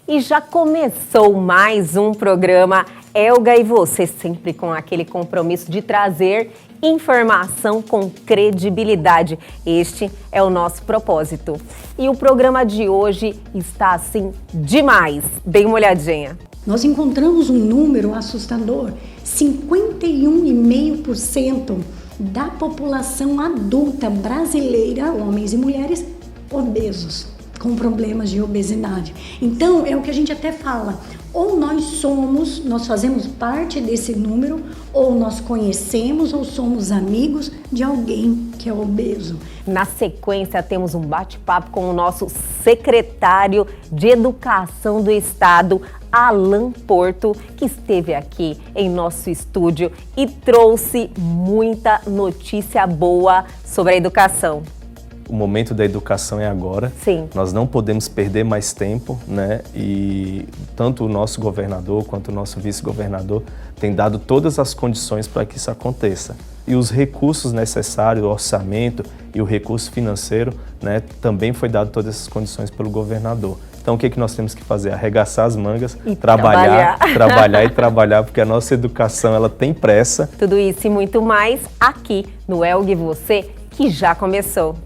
E já começou mais um programa Elga e Você, sempre com aquele compromisso de trazer informação com credibilidade. Este é o nosso propósito. E o programa de hoje está assim demais. Dê uma olhadinha. Nós encontramos um número assustador: 51,5% da população adulta brasileira, homens e mulheres, obesos, com problemas de obesidade. Então, é o que a gente até fala, ou nós fazemos parte desse número, ou nós conhecemos ou somos amigos de alguém que é obeso. Na sequência, temos um bate-papo com o nosso secretário de Educação do Estado, Alan Porto, que esteve aqui em nosso estúdio e trouxe muita notícia boa sobre a educação. O momento da educação é agora. Sim. Nós não podemos perder mais tempo, né? E tanto o nosso governador quanto o nosso vice-governador têm dado todas as condições para que isso aconteça. E os recursos necessários, o orçamento e o recurso financeiro, né, também foi dado todas essas condições pelo governador. Então, o que nós temos que fazer? Arregaçar as mangas, e trabalhar, porque a nossa educação ela tem pressa. Tudo isso e muito mais aqui no Elga e Você, que já começou.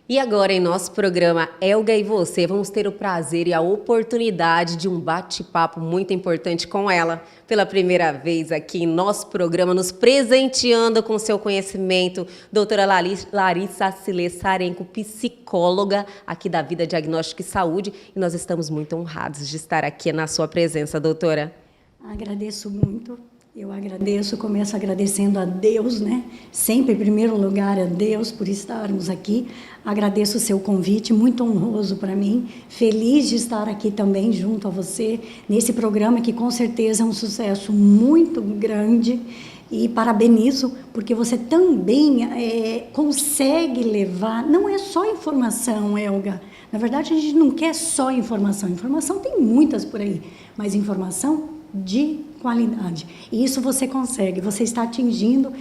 E agora, em nosso programa Elga e Você, vamos ter o prazer e a oportunidade de um bate-papo muito importante com ela. Pela primeira vez aqui em nosso programa, nos presenteando com seu conhecimento, doutora Larissa Acilê Sarenco, psicóloga aqui da Vida Diagnóstico e Saúde. E nós estamos muito honrados de estar aqui na sua presença, doutora. Agradeço muito. Eu agradeço, começo agradecendo a Deus, né? Sempre, em primeiro lugar, a Deus por estarmos aqui. Agradeço o seu convite, muito honroso para mim. Feliz de estar aqui também junto a você, nesse programa que com certeza é um sucesso muito grande. E parabenizo, porque você também consegue levar, não é só informação, Elga. Na verdade, a gente não quer só informação. Informação tem muitas por aí, mas informação de qualidade. E isso você consegue, você está atingindo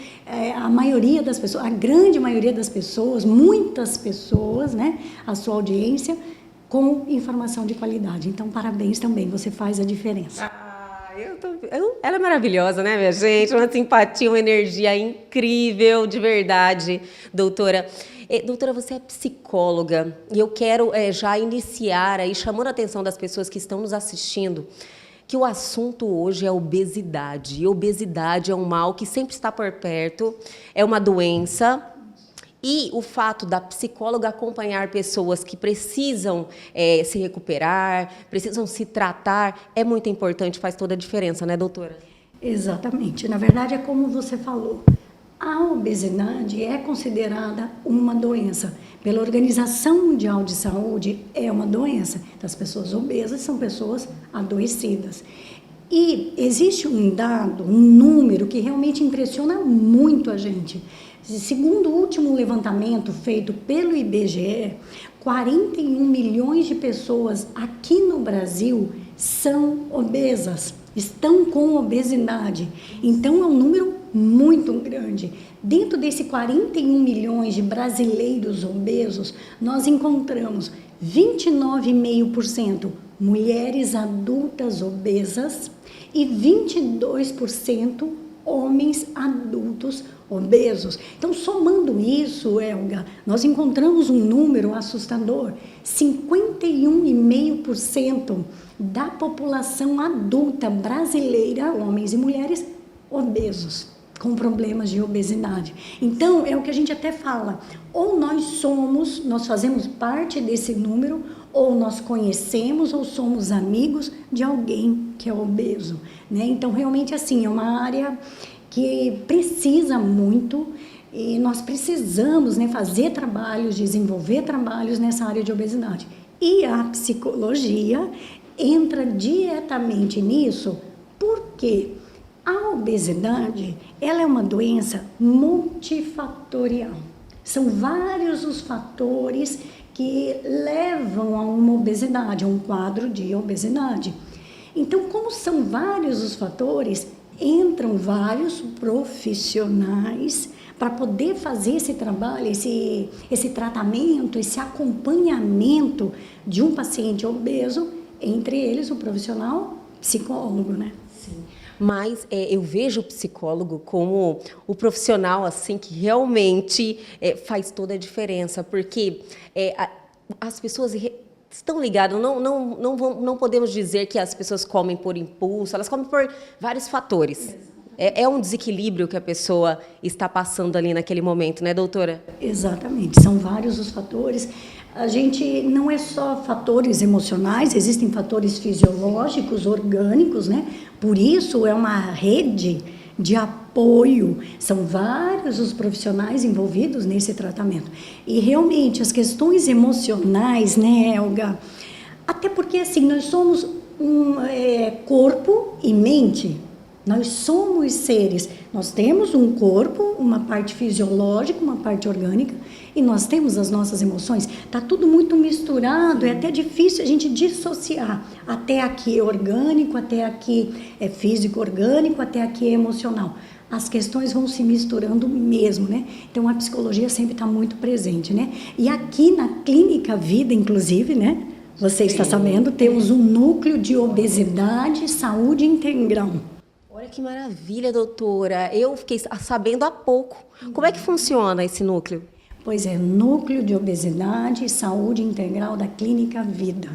a maioria das pessoas, a grande maioria das pessoas, muitas pessoas, né, a sua audiência, com informação de qualidade. Então, parabéns também, você faz a diferença. Ela é maravilhosa, né, minha gente? Uma simpatia, uma energia incrível, de verdade, doutora. Doutora, você é psicóloga e eu quero já iniciar aí, chamando a atenção das pessoas que estão nos assistindo, que o assunto hoje é obesidade. E obesidade é um mal que sempre está por perto, é uma doença. E o fato da psicóloga acompanhar pessoas que precisam se recuperar, precisam se tratar, é muito importante, faz toda a diferença, né, doutora? Exatamente. Na verdade, é como você falou. A obesidade é considerada uma doença. Pela Organização Mundial de Saúde, é uma doença. As pessoas obesas são pessoas adoecidas. E existe um dado, um número que realmente impressiona muito a gente. Segundo o último levantamento feito pelo IBGE, 41 milhões de pessoas aqui no Brasil são obesas, estão com obesidade. Então, é um número muito grande. Dentro desse 41 milhões de brasileiros obesos, nós encontramos 29,5% mulheres adultas obesas e 22% homens adultos obesos. Então, somando isso, Elga, nós encontramos um número assustador: 51,5% da população adulta brasileira, homens e mulheres, obesos, com problemas de obesidade. Então, é o que a gente até fala, ou nós fazemos parte desse número, ou nós conhecemos ou somos amigos de alguém que é obeso, né? Então, realmente, assim, é uma área que precisa muito e nós precisamos, né, fazer trabalhos, desenvolver trabalhos nessa área de obesidade. E a psicologia entra diretamente nisso, porque A obesidade, ela é uma doença multifatorial. São vários os fatores que levam a uma obesidade, a um quadro de obesidade. Então, como são vários os fatores, entram vários profissionais para poder fazer esse trabalho, esse tratamento, esse acompanhamento de um paciente obeso, entre eles o profissional psicólogo, né? Sim. Mas eu vejo o psicólogo como o profissional assim que realmente faz toda a diferença, porque as pessoas estão ligadas, não podemos dizer que as pessoas comem por impulso, elas comem por vários fatores. É um desequilíbrio que a pessoa está passando ali naquele momento, né, doutora? Exatamente, são vários os fatores. A gente não é só fatores emocionais, existem fatores fisiológicos, orgânicos, né? Por isso é uma rede de apoio. São vários os profissionais envolvidos nesse tratamento. E realmente as questões emocionais, né, Elga? Até porque assim, nós somos corpo e mente. Nós somos seres, nós temos um corpo, uma parte fisiológica, uma parte orgânica, e nós temos as nossas emoções. Está tudo muito misturado, é até difícil a gente dissociar. Até aqui é orgânico, até aqui é físico-orgânico, até aqui é emocional. As questões vão se misturando mesmo, né? Então, a psicologia sempre está muito presente, né? E aqui na Clínica Vida, inclusive, né? Você está sabendo, temos um núcleo de obesidade e saúde integral. Olha que maravilha, doutora. Eu fiquei sabendo há pouco. Como é que funciona esse núcleo? Pois é, Núcleo de Obesidade e Saúde Integral da Clínica Vida.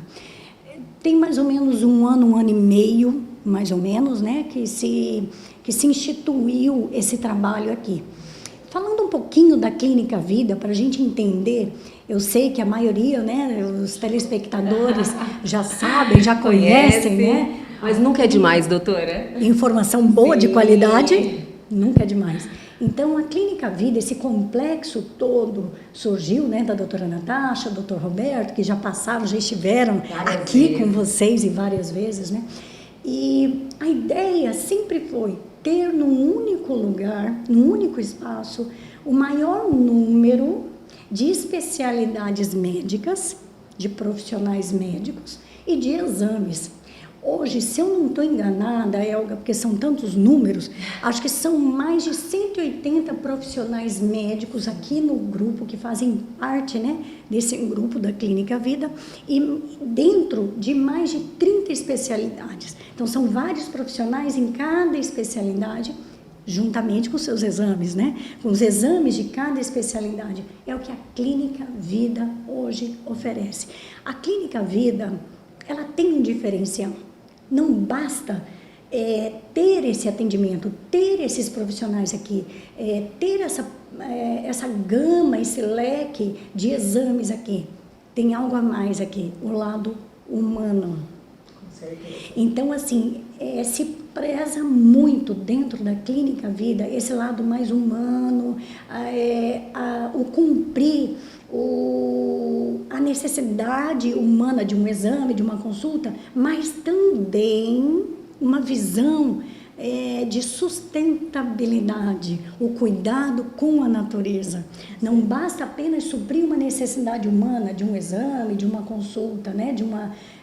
Tem mais ou menos um ano e meio, mais ou menos, né, que se instituiu esse trabalho aqui. Falando um pouquinho da Clínica Vida, para a gente entender, eu sei que a maioria, né, os telespectadores já sabem, já conhecem, né? Mas nunca é demais, doutora. Informação boa, de qualidade, nunca é demais. Então, a Clínica Vida, esse complexo todo surgiu, né, da doutora Natasha, doutor Roberto, que já passaram, já estiveram aqui com vocês e várias vezes, né? E a ideia sempre foi ter num único lugar, num único espaço, o maior número de especialidades médicas, de profissionais médicos e de exames. Hoje, se eu não estou enganada, Elga, porque são tantos números, acho que são mais de 180 profissionais médicos aqui no grupo, que fazem parte, né, desse grupo da Clínica Vida, e dentro de mais de 30 especialidades. Então, são vários profissionais em cada especialidade, juntamente com seus exames, né? Com os exames de cada especialidade. É o que a Clínica Vida hoje oferece. A Clínica Vida, ela tem um diferencial. Não basta ter esse atendimento, ter esses profissionais aqui, ter essa gama, esse leque de exames aqui. Tem algo a mais aqui, o lado humano. Com certeza. Então, assim, se preza muito dentro da Clínica Vida esse lado mais humano, o cumprir a necessidade humana de um exame, de uma consulta, mas também uma visão de sustentabilidade, o cuidado com a natureza. Não basta apenas suprir uma necessidade humana de um exame, de uma consulta, né,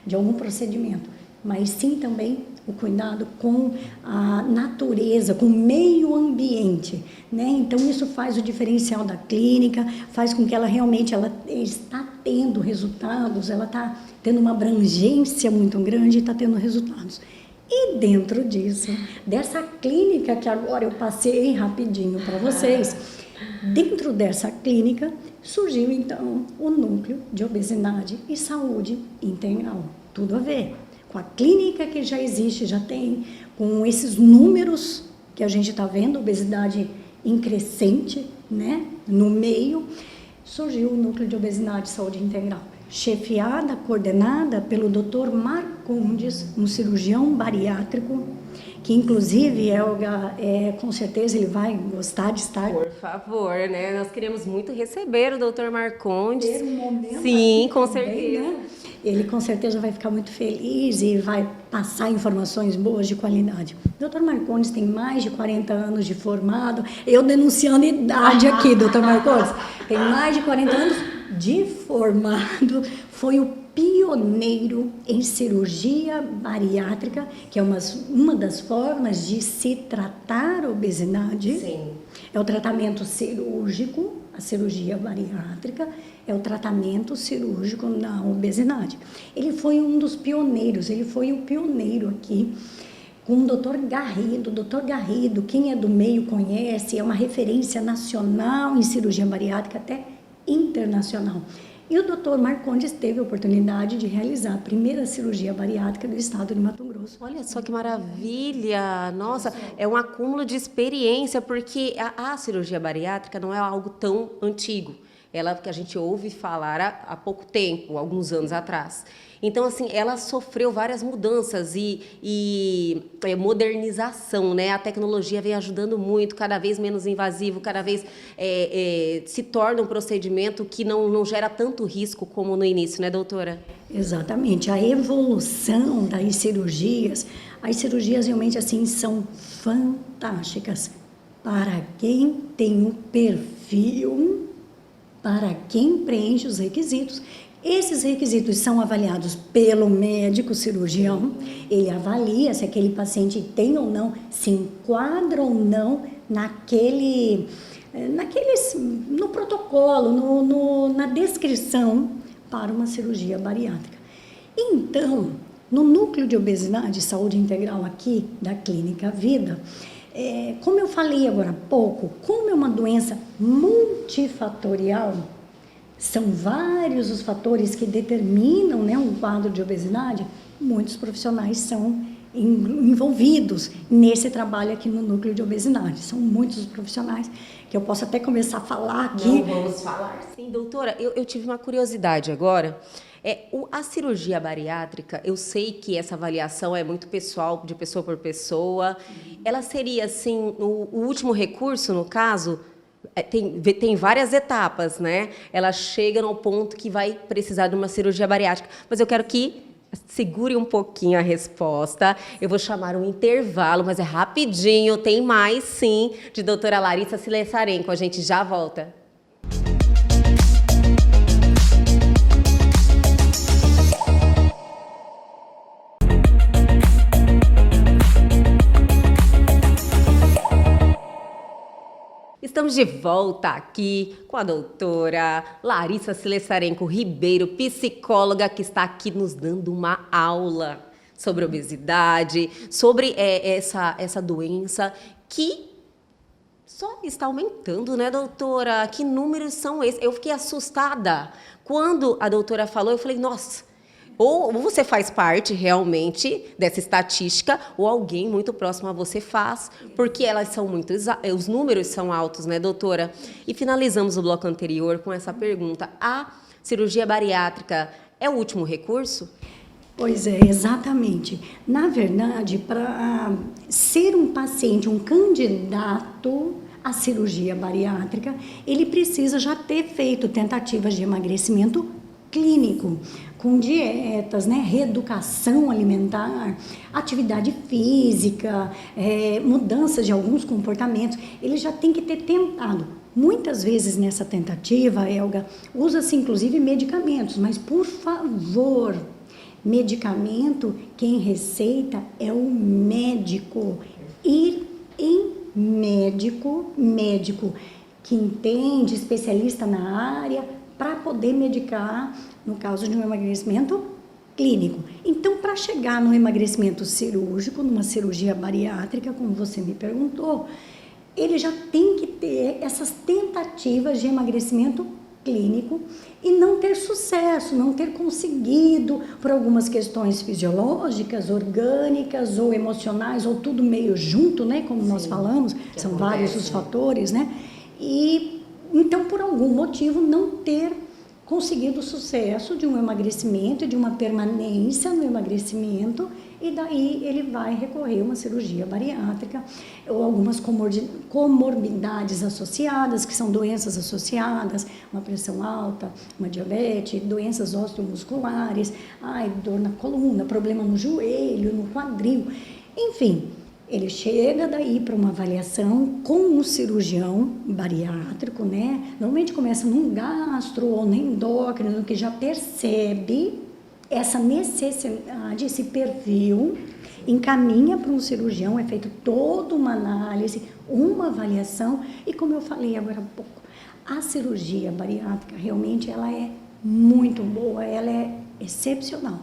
de algum procedimento, mas sim também o cuidado com a natureza, com o meio ambiente, né? Então, isso faz o diferencial da clínica, faz com que ela realmente está tendo resultados, ela está tendo uma abrangência muito grande e está tendo resultados. E dentro disso, dessa clínica que agora eu passei rapidinho para vocês, dentro dessa clínica surgiu então o Núcleo de Obesidade e Saúde Integral. Tudo a ver com a clínica que já existe, já tem, com esses números que a gente está vendo, obesidade em crescente, né, no meio, surgiu o Núcleo de Obesidade e Saúde Integral, chefiada, coordenada pelo Dr. Marcondes, um cirurgião bariátrico, que inclusive, Elga, com certeza ele vai gostar de estar. Por favor, né? Nós queremos muito receber o Dr. Marcondes. Ter um momento Sim, aqui com também, certeza. né? Ele com certeza vai ficar muito feliz e vai passar informações boas de qualidade. O Dr. Marcondes tem mais de 40 anos de formado. Eu denunciando idade aqui, Dr. Marcondes. Tem mais de 40 anos de formado. Foi o pioneiro em cirurgia bariátrica, que é uma das formas de se tratar a obesidade. Sim. É o tratamento cirúrgico, a cirurgia bariátrica, é o tratamento cirúrgico na obesidade. Ele foi um dos pioneiros, ele foi o pioneiro aqui com o Dr. Garrido. Dr. Garrido, quem é do meio conhece, é uma referência nacional em cirurgia bariátrica, até internacional. E o Dr. Marcondes teve a oportunidade de realizar a primeira cirurgia bariátrica do estado de Mato Grosso. Olha só que maravilha! Nossa, é um acúmulo de experiência, porque a cirurgia bariátrica não é algo tão antigo. Ela que a gente ouve falar há pouco tempo, alguns anos atrás. Então, assim, ela sofreu várias mudanças e modernização, né? A tecnologia vem ajudando muito, cada vez menos invasivo, cada vez se torna um procedimento que não gera tanto risco como no início, né, doutora? Exatamente. A evolução das cirurgias, as cirurgias realmente, assim, são fantásticas para quem tem o perfil, para quem preenche os requisitos. Esses requisitos são avaliados pelo médico cirurgião. Ele avalia se aquele paciente tem ou não, se enquadra ou não no protocolo, na descrição para uma cirurgia bariátrica. Então, no núcleo de obesidade e saúde integral aqui da Clínica Vida, como eu falei agora há pouco, como é uma doença multifatorial, são vários os fatores que determinam, né, um quadro de obesidade, muitos profissionais são envolvidos nesse trabalho aqui no núcleo de obesidade. São muitos os profissionais que eu posso até começar a falar aqui. Não, vamos falar sim, doutora. Eu tive uma curiosidade agora. A cirurgia bariátrica, eu sei que essa avaliação é muito pessoal, de pessoa por pessoa. Ela seria, assim, o último recurso, no caso? Tem várias etapas, né? Ela chega no ponto que vai precisar de uma cirurgia bariátrica. Mas eu quero que segure um pouquinho a resposta. Eu vou chamar um intervalo, mas é rapidinho. Tem mais, sim, de doutora Larissa Silessarenko. A gente já volta. Estamos de volta aqui com a doutora Larissa Silessarenko Ribeiro, psicóloga, que está aqui nos dando uma aula sobre obesidade, sobre essa doença que só está aumentando, né, doutora? Que números são esses? Eu fiquei assustada. Quando a doutora falou, eu falei, nossa, ou você faz parte realmente dessa estatística, ou alguém muito próximo a você faz, porque elas são os números são altos, né, doutora? E finalizamos o bloco anterior com essa pergunta: a cirurgia bariátrica é o último recurso? Pois é, exatamente. Na verdade, para ser um paciente, um candidato à cirurgia bariátrica, ele precisa já ter feito tentativas de emagrecimento clínico, com dietas, né, reeducação alimentar, atividade física, mudança de alguns comportamentos. Ele já tem que ter tentado. Muitas vezes nessa tentativa, Elga, usa-se inclusive medicamentos, mas por favor, medicamento, quem receita é o médico. Ir em médico que entende, especialista na área, para poder medicar no caso de um emagrecimento clínico. Então, para chegar no emagrecimento cirúrgico, numa cirurgia bariátrica, como você me perguntou, ele já tem que ter essas tentativas de emagrecimento clínico e não ter sucesso, não ter conseguido por algumas questões fisiológicas, orgânicas ou emocionais, ou tudo meio junto, né, como nós falamos, são vários os fatores, né? E então, por algum motivo, não ter conseguido o sucesso de um emagrecimento, de uma permanência no emagrecimento, e daí ele vai recorrer a uma cirurgia bariátrica ou algumas comorbidades associadas, que são doenças associadas, uma pressão alta, uma diabetes, doenças osteomusculares, dor na coluna, problema no joelho, no quadril, enfim. Ele chega daí para uma avaliação com um cirurgião bariátrico, né? Normalmente começa num gastro ou no endócrino, que já percebe essa necessidade, esse perfil, encaminha para um cirurgião, é feita toda uma análise, uma avaliação, e como eu falei agora há pouco, a cirurgia bariátrica realmente ela é muito boa, ela é excepcional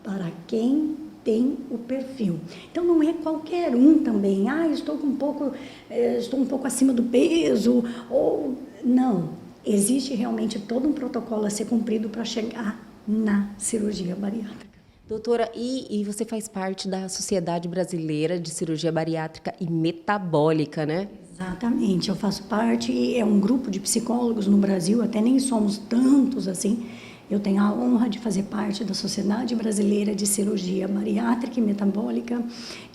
para quem tem o perfil. Então não é qualquer um também, estou um pouco acima do peso, ou não. Existe realmente todo um protocolo a ser cumprido para chegar na cirurgia bariátrica. Doutora, e você faz parte da Sociedade Brasileira de Cirurgia Bariátrica e Metabólica, né? Exatamente, eu faço parte, é um grupo de psicólogos no Brasil, até nem somos tantos assim. Eu tenho a honra de fazer parte da Sociedade Brasileira de Cirurgia Bariátrica e Metabólica.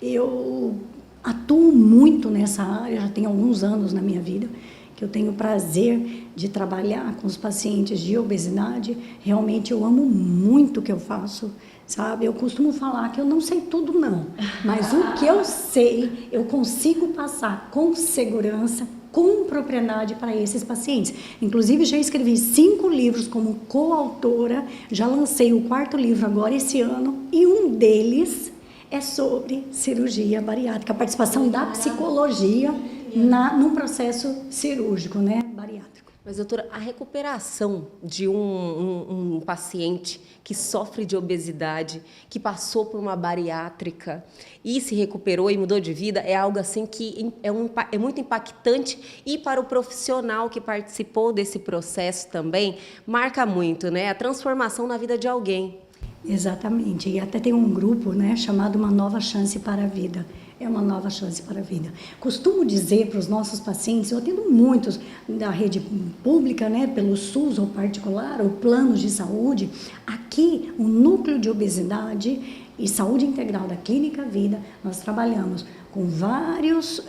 Eu atuo muito nessa área, já tem alguns anos na minha vida, que eu tenho o prazer de trabalhar com os pacientes de obesidade. Realmente eu amo muito o que eu faço, sabe? Eu costumo falar que eu não sei tudo não, mas o que eu sei, eu consigo passar com segurança, com propriedade para esses pacientes. Inclusive, já escrevi 5 livros como coautora, já lancei o 4º livro agora esse ano, e um deles é sobre cirurgia bariátrica, a participação da psicologia no processo cirúrgico, né, bariátrico. Mas, doutora, a recuperação de um paciente que sofre de obesidade, que passou por uma bariátrica e se recuperou e mudou de vida, é algo assim que é muito impactante, e para o profissional que participou desse processo também, marca muito, né? A transformação na vida de alguém. Exatamente, e até tem um grupo, né, chamado Uma Nova Chance para a Vida. É uma nova chance para a vida. Costumo dizer para os nossos pacientes, eu atendo muitos da rede pública, né, pelo SUS ou particular, ou planos de saúde. Aqui, o núcleo de obesidade e saúde integral da Clínica Vida, nós trabalhamos com vários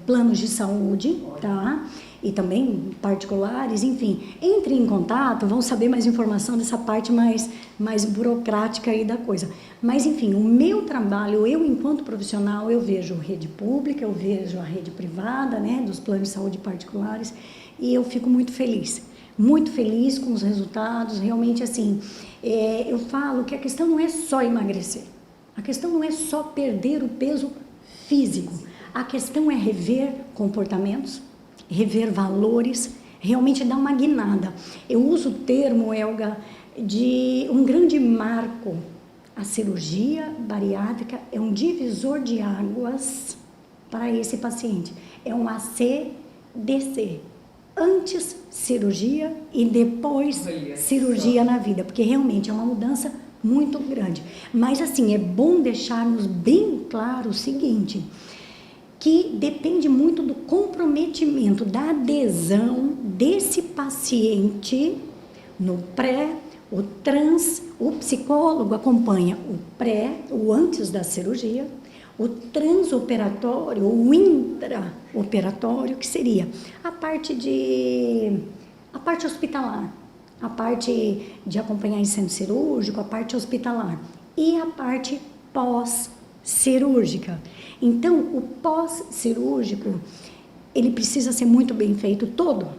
planos de saúde, tá? E também particulares, enfim. Entrem em contato, vão saber mais informação dessa parte mais burocrática aí da coisa. Mas, enfim, o meu trabalho, eu enquanto profissional, eu vejo rede pública, eu vejo a rede privada, né, dos planos de saúde particulares, e eu fico muito feliz com os resultados. Realmente, assim, eu falo que a questão não é só emagrecer, a questão não é só perder o peso físico, a questão é rever comportamentos, rever valores, realmente dar uma guinada. Eu uso o termo, Elga, de um grande marco. A cirurgia bariátrica é um divisor de águas para esse paciente. É um ACDC. Antes cirurgia e depois cirurgia na vida, porque realmente é uma mudança muito grande. Mas assim, é bom deixarmos bem claro o seguinte, que depende muito do comprometimento, da adesão desse paciente no pré, o trans, o psicólogo acompanha o pré, o antes da cirurgia, o transoperatório, o intraoperatório, que seria a parte hospitalar, a parte de acompanhar em centro cirúrgico, a parte hospitalar e a parte pós-cirúrgica. Então, o pós-cirúrgico, ele precisa ser muito bem feito toda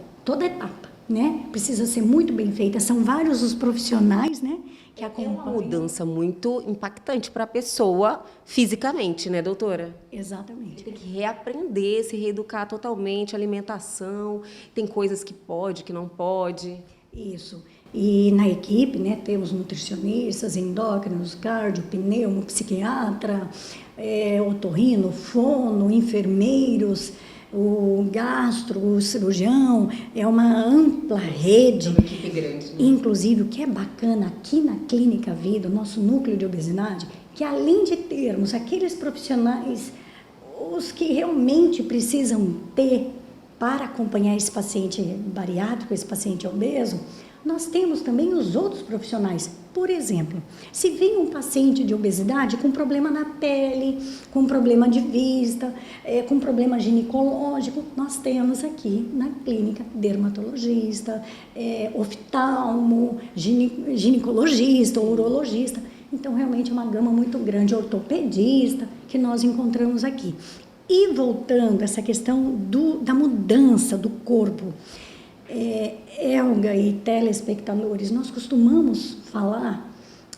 etapa, né? Precisa ser muito bem feita. São vários os profissionais, né, que acompanham. É uma mudança muito impactante para a pessoa fisicamente, né, doutora? Exatamente. Tem que reaprender, se reeducar totalmente, alimentação, tem coisas que pode, que não pode. Isso. E na equipe, né, temos nutricionistas, endócrinos, cardio, pneumo, psiquiatra, otorrino, fono, enfermeiros, o gastro, o cirurgião, é uma ampla rede. É uma equipe grande, né? Inclusive, o que é bacana aqui na Clínica Vida, o nosso núcleo de obesidade, que além de termos aqueles profissionais, os que realmente precisam ter para acompanhar esse paciente bariátrico, esse paciente obeso, nós temos também os outros profissionais. Por exemplo, se vem um paciente de obesidade com problema na pele, com problema de vista, com problema ginecológico, nós temos aqui na clínica dermatologista, oftalmo, ginecologista, urologista. Então, realmente é uma gama muito grande, ortopedista, que nós encontramos aqui. E voltando a essa questão da mudança do corpo, Elga e telespectadores, nós costumamos falar,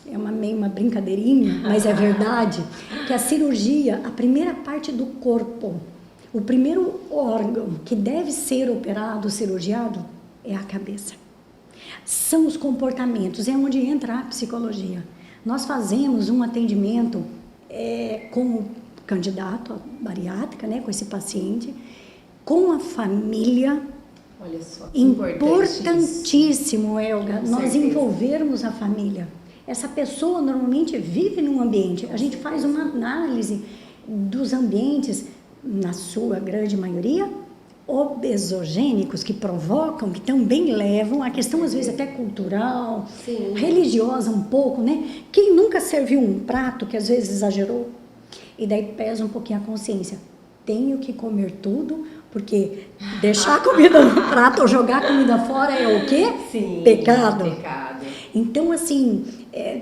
é meio uma brincadeirinha, mas é verdade, que a cirurgia, a primeira parte do corpo, o primeiro órgão que deve ser operado, cirurgiado, é a cabeça. São os comportamentos, é onde entra a psicologia. Nós fazemos um atendimento com o candidato à bariátrica, né, com esse paciente, com a família. Olha só, importantíssimo, Elga, nós envolvermos a família. Essa pessoa normalmente vive num ambiente, a gente faz uma análise dos ambientes, na sua grande maioria, obesogênicos, que provocam, que também levam a questão, às vezes, até cultural, sim, religiosa um pouco, né? Quem nunca serviu um prato que às vezes exagerou? E daí pesa um pouquinho a consciência. Tenho que comer tudo, porque deixar a comida no prato ou jogar a comida fora é o quê? Sim, pecado. Pecado. Então, assim,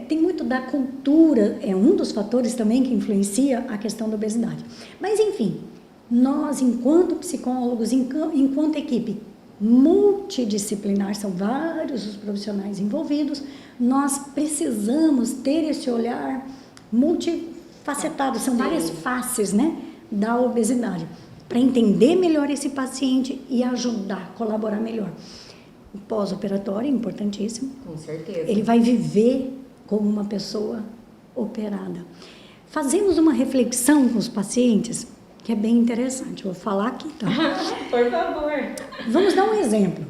tem muito da cultura, é um dos fatores também que influencia a questão da obesidade. Mas, enfim, nós, enquanto psicólogos, enquanto equipe multidisciplinar, são vários os profissionais envolvidos, nós precisamos ter esse olhar multifacetado, são várias faces, né, da obesidade, para entender melhor esse paciente e ajudar, colaborar melhor. O pós-operatório é importantíssimo. Com certeza. Ele vai viver como uma pessoa operada. Fazemos uma reflexão com os pacientes que é bem interessante. Vou falar aqui, tá? Por favor. Vamos dar um exemplo.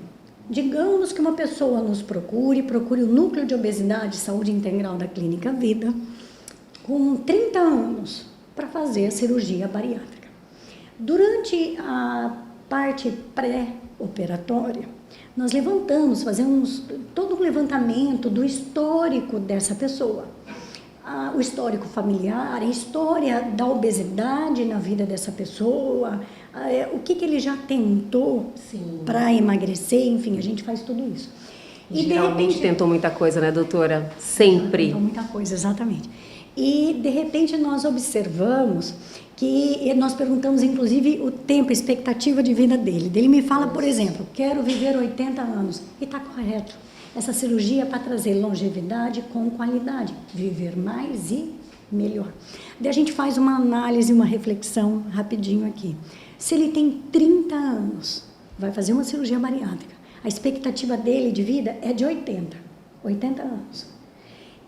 Digamos que uma pessoa nos procure o Núcleo de Obesidade e Saúde Integral da Clínica Vida, com 30 anos, para fazer a cirurgia bariátrica. Durante a parte pré-operatória, nós fazemos todo um levantamento do histórico dessa pessoa. O histórico familiar, a história da obesidade na vida dessa pessoa, o que ele já tentou para emagrecer, enfim, a gente faz tudo isso. E geralmente de repente, tentou muita coisa, né, doutora? Sempre. Tentou muita coisa, exatamente. E, de repente, nós observamos que nós perguntamos, inclusive, o tempo, a expectativa de vida dele. Ele me fala, por exemplo, quero viver 80 anos. E está correto. Essa cirurgia é para trazer longevidade com qualidade, viver mais e melhor. Daí a gente faz uma análise, uma reflexão rapidinho aqui. Se ele tem 30 anos, vai fazer uma cirurgia bariátrica, a expectativa dele de vida é de 80 anos.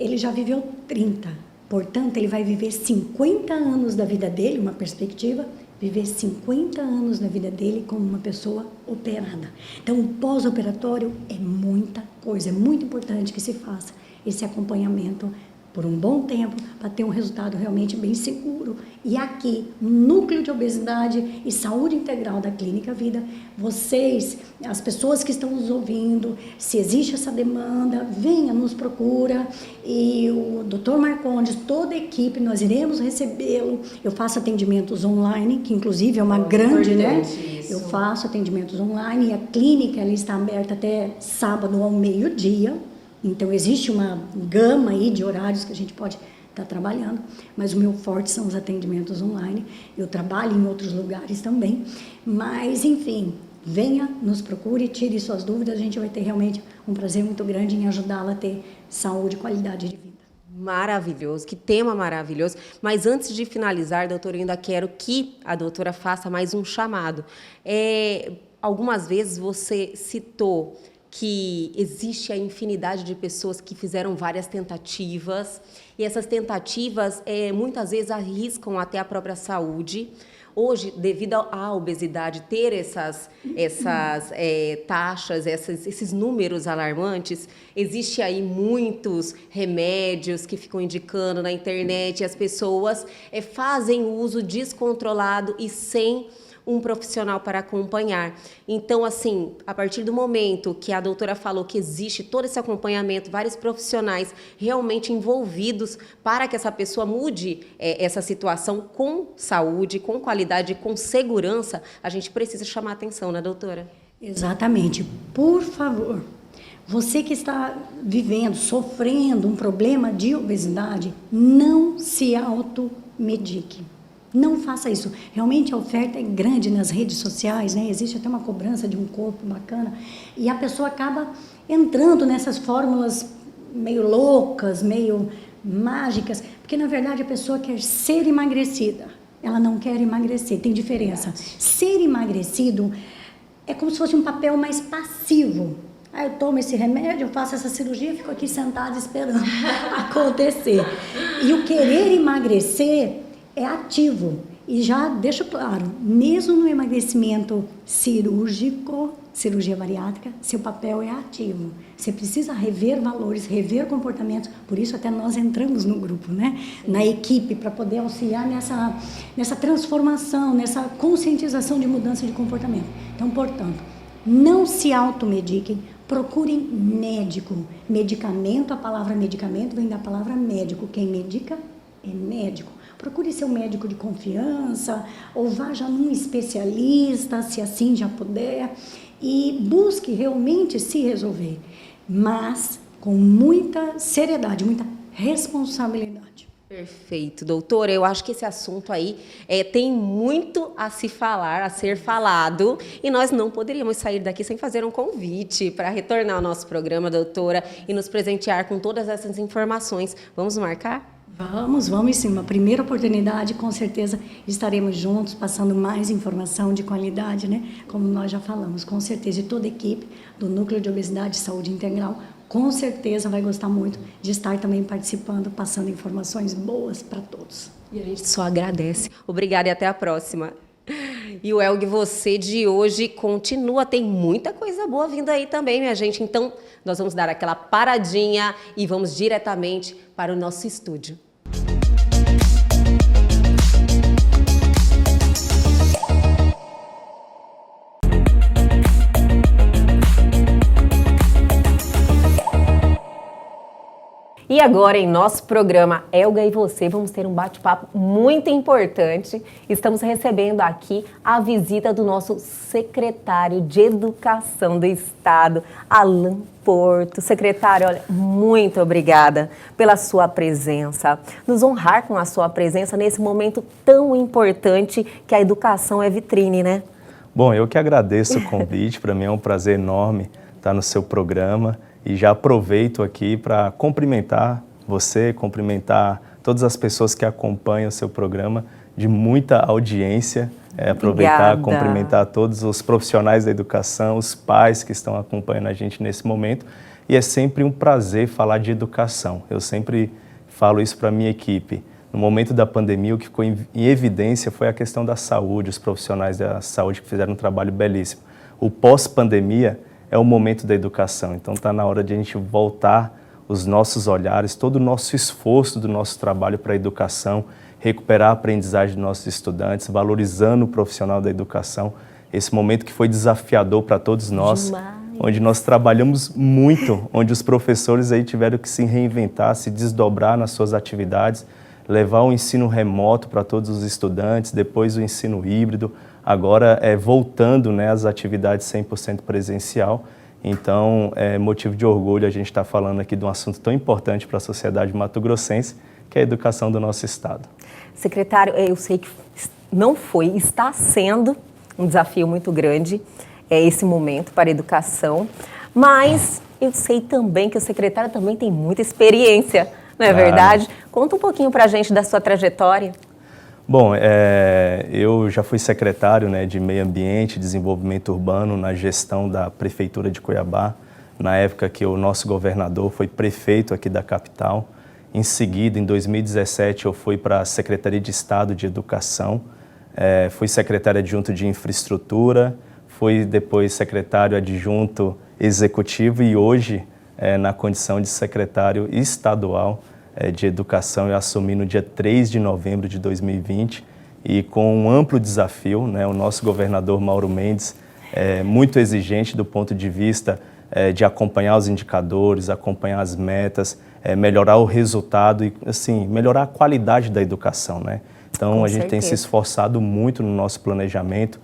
Ele já viveu 30, portanto, ele vai viver 50 anos da vida dele, uma perspectiva, viver 50 anos da vida dele como uma pessoa operada. Então, o pós-operatório é muita coisa, é muito importante que se faça esse acompanhamento por um bom tempo, para ter um resultado realmente bem seguro. E aqui, no Núcleo de Obesidade e Saúde Integral da Clínica Vida, vocês, as pessoas que estão nos ouvindo, se existe essa demanda, venha, nos procura, e o Dr. Marcondes, toda a equipe, nós iremos recebê-lo. Eu faço atendimentos online, que inclusive é uma grande, né? Isso. Eu faço atendimentos online, e a clínica ela está aberta até sábado ao meio-dia. Então, existe uma gama aí de horários que a gente pode estar trabalhando, mas o meu forte são os atendimentos online. Eu trabalho em outros lugares também, mas, enfim, venha, nos procure, tire suas dúvidas, a gente vai ter realmente um prazer muito grande em ajudá-la a ter saúde e qualidade de vida. Maravilhoso, que tema maravilhoso. Mas antes de finalizar, doutora, eu ainda quero que a doutora faça mais um chamado. Algumas vezes você citou que existe a infinidade de pessoas que fizeram várias tentativas, e essas tentativas muitas vezes arriscam até a própria saúde. Hoje, devido à obesidade ter essas taxas, esses números alarmantes, existe aí muitos remédios que ficam indicando na internet, e as pessoas fazem uso descontrolado e sem um profissional para acompanhar. Então, assim, a partir do momento que a doutora falou que existe todo esse acompanhamento, vários profissionais realmente envolvidos para que essa pessoa mude essa situação com saúde, com qualidade, com segurança, a gente precisa chamar a atenção, né, doutora? Exatamente. Por favor, você que está vivendo, sofrendo um problema de obesidade, não se automedique. Não faça isso. Realmente a oferta é grande nas redes sociais, né? Existe até uma cobrança de um corpo bacana e a pessoa acaba entrando nessas fórmulas meio loucas, meio mágicas, porque na verdade a pessoa quer ser emagrecida. Ela não quer emagrecer, tem diferença. Ser emagrecido é como se fosse um papel mais passivo. Eu tomo esse remédio, eu faço essa cirurgia, fico aqui sentada esperando acontecer. E o querer emagrecer é ativo. E já deixo claro, mesmo no emagrecimento cirúrgico, cirurgia bariátrica, seu papel é ativo. Você precisa rever valores, rever comportamentos. Por isso até nós entramos no grupo, né? Na equipe, para poder auxiliar nessa transformação, nessa conscientização de mudança de comportamento. Então, portanto, não se automediquem, procurem médico. Medicamento, a palavra medicamento vem da palavra médico. Quem medica é médico. Procure seu médico de confiança ou vá já num especialista, se assim já puder, e busque realmente se resolver, mas com muita seriedade, muita responsabilidade. Perfeito, doutora. Eu acho que esse assunto aí tem muito a se falar, a ser falado, e nós não poderíamos sair daqui sem fazer um convite para retornar ao nosso programa, doutora, e nos presentear com todas essas informações. Vamos marcar? Vamos sim. Uma primeira oportunidade, com certeza estaremos juntos, passando mais informação de qualidade, né? Como nós já falamos, com certeza. E toda a equipe do Núcleo de Obesidade e Saúde Integral, com certeza vai gostar muito de estar também participando, passando informações boas para todos. E a gente só agradece. Obrigada e até a próxima. E o Elg, você de hoje continua, tem muita coisa boa vindo aí também, minha gente. Então, nós vamos dar aquela paradinha e vamos diretamente para o nosso estúdio. E agora, em nosso programa Elga e Você, vamos ter um bate-papo muito importante. Estamos recebendo aqui a visita do nosso secretário de Educação do Estado, Alan Porto. Secretário, olha, muito obrigada pela sua presença. Nos honrar com a sua presença nesse momento tão importante que a educação é vitrine, né? Bom, eu que agradeço o convite. Para mim é um prazer enorme estar no seu programa. E já aproveito aqui para cumprimentar você, cumprimentar todas as pessoas que acompanham o seu programa, de muita audiência. Aproveitar, cumprimentar todos os profissionais da educação, os pais que estão acompanhando a gente nesse momento. E é sempre um prazer falar de educação. Eu sempre falo isso para a minha equipe. No momento da pandemia, o que ficou em evidência foi a questão da saúde, os profissionais da saúde que fizeram um trabalho belíssimo. O pós-pandemia é o momento da educação, então está na hora de a gente voltar os nossos olhares, todo o nosso esforço do nosso trabalho para a educação, recuperar a aprendizagem dos nossos estudantes, valorizando o profissional da educação, esse momento que foi desafiador para todos nós, onde nós trabalhamos muito, onde os professores aí tiveram que se reinventar, se desdobrar nas suas atividades, levar o ensino remoto para todos os estudantes, depois o ensino híbrido, agora voltando, né, às atividades 100% presencial. Então, é motivo de orgulho a gente estar falando aqui de um assunto tão importante para a sociedade mato-grossense, que é a educação do nosso estado. Secretário, eu sei que não foi, está sendo um desafio muito grande esse momento para a educação, mas eu sei também que o secretário também tem muita experiência, não é verdade? Conta um pouquinho para a gente da sua trajetória. Bom, eu já fui secretário, né, de Meio Ambiente e Desenvolvimento Urbano na gestão da Prefeitura de Cuiabá, na época que o nosso governador foi prefeito aqui da capital. Em seguida, em 2017, eu fui para a Secretaria de Estado de Educação, fui secretário adjunto de Infraestrutura, fui depois secretário adjunto executivo e hoje, na condição de secretário estadual de Educação, eu assumi no dia 3 de novembro de 2020 e com um amplo desafio, né? O nosso governador Mauro Mendes é muito exigente do ponto de vista de acompanhar os indicadores, acompanhar as metas, melhorar o resultado e, assim, melhorar a qualidade da educação, né? Então, a gente tem se esforçado muito no nosso planejamento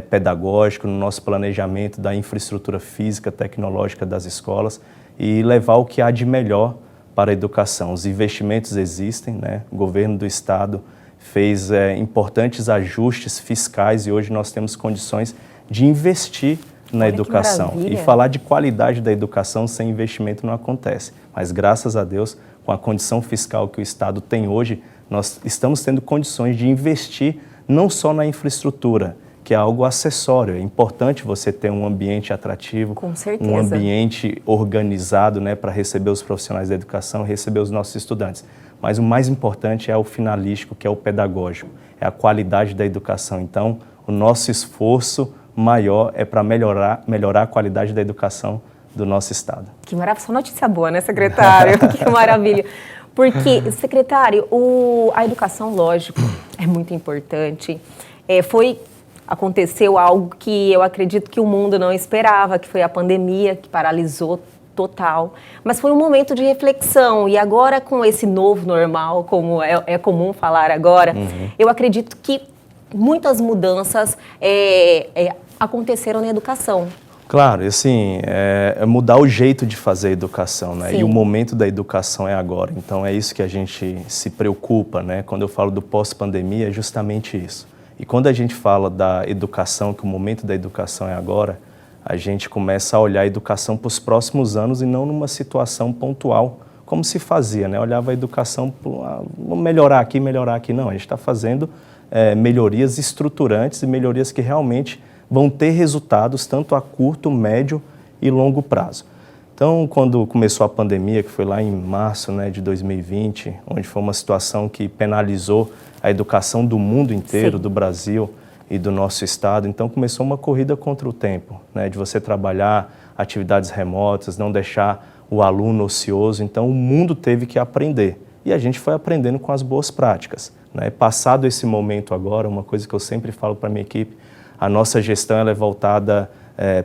pedagógico, no nosso planejamento da infraestrutura física, tecnológica das escolas e levar o que há de melhor para a educação. Os investimentos existem, né? O governo do estado fez importantes ajustes fiscais e hoje nós temos condições de investir na educação. E falar de qualidade da educação sem investimento não acontece. Mas, graças a Deus, com a condição fiscal que o estado tem hoje, nós estamos tendo condições de investir não só na infraestrutura, que é algo acessório. É importante você ter um ambiente atrativo, um ambiente organizado, né, para receber os profissionais da educação, receber os nossos estudantes. Mas o mais importante é o finalístico, que é o pedagógico, é a qualidade da educação. Então, o nosso esforço maior é para melhorar a qualidade da educação do nosso estado. Que maravilha, só notícia boa, né, secretário? Que maravilha. Porque, secretário, a educação, lógico, é muito importante. Aconteceu algo que eu acredito que o mundo não esperava, que foi a pandemia, que paralisou total. Mas foi um momento de reflexão. E agora, com esse novo normal, como é comum falar agora, eu acredito que muitas mudanças aconteceram na educação. Claro, assim, é mudar o jeito de fazer a educação, né? Sim. E o momento da educação é agora. Então, é isso que a gente se preocupa, né? Quando eu falo do pós-pandemia, é justamente isso. E quando a gente fala da educação, que o momento da educação é agora, a gente começa a olhar a educação para os próximos anos e não numa situação pontual, como se fazia, né? Olhava a educação, vamos melhorar aqui. Não, a gente está fazendo melhorias estruturantes e melhorias que realmente vão ter resultados tanto a curto, médio e longo prazo. Então, quando começou a pandemia, que foi lá em março, né, de 2020, onde foi uma situação que penalizou a educação do mundo inteiro, sim, do Brasil e do nosso estado, então começou uma corrida contra o tempo, né, de você trabalhar atividades remotas, não deixar o aluno ocioso. Então, o mundo teve que aprender e a gente foi aprendendo com as boas práticas, né? Passado esse momento agora, uma coisa que eu sempre falo para a minha equipe, a nossa gestão ela é voltada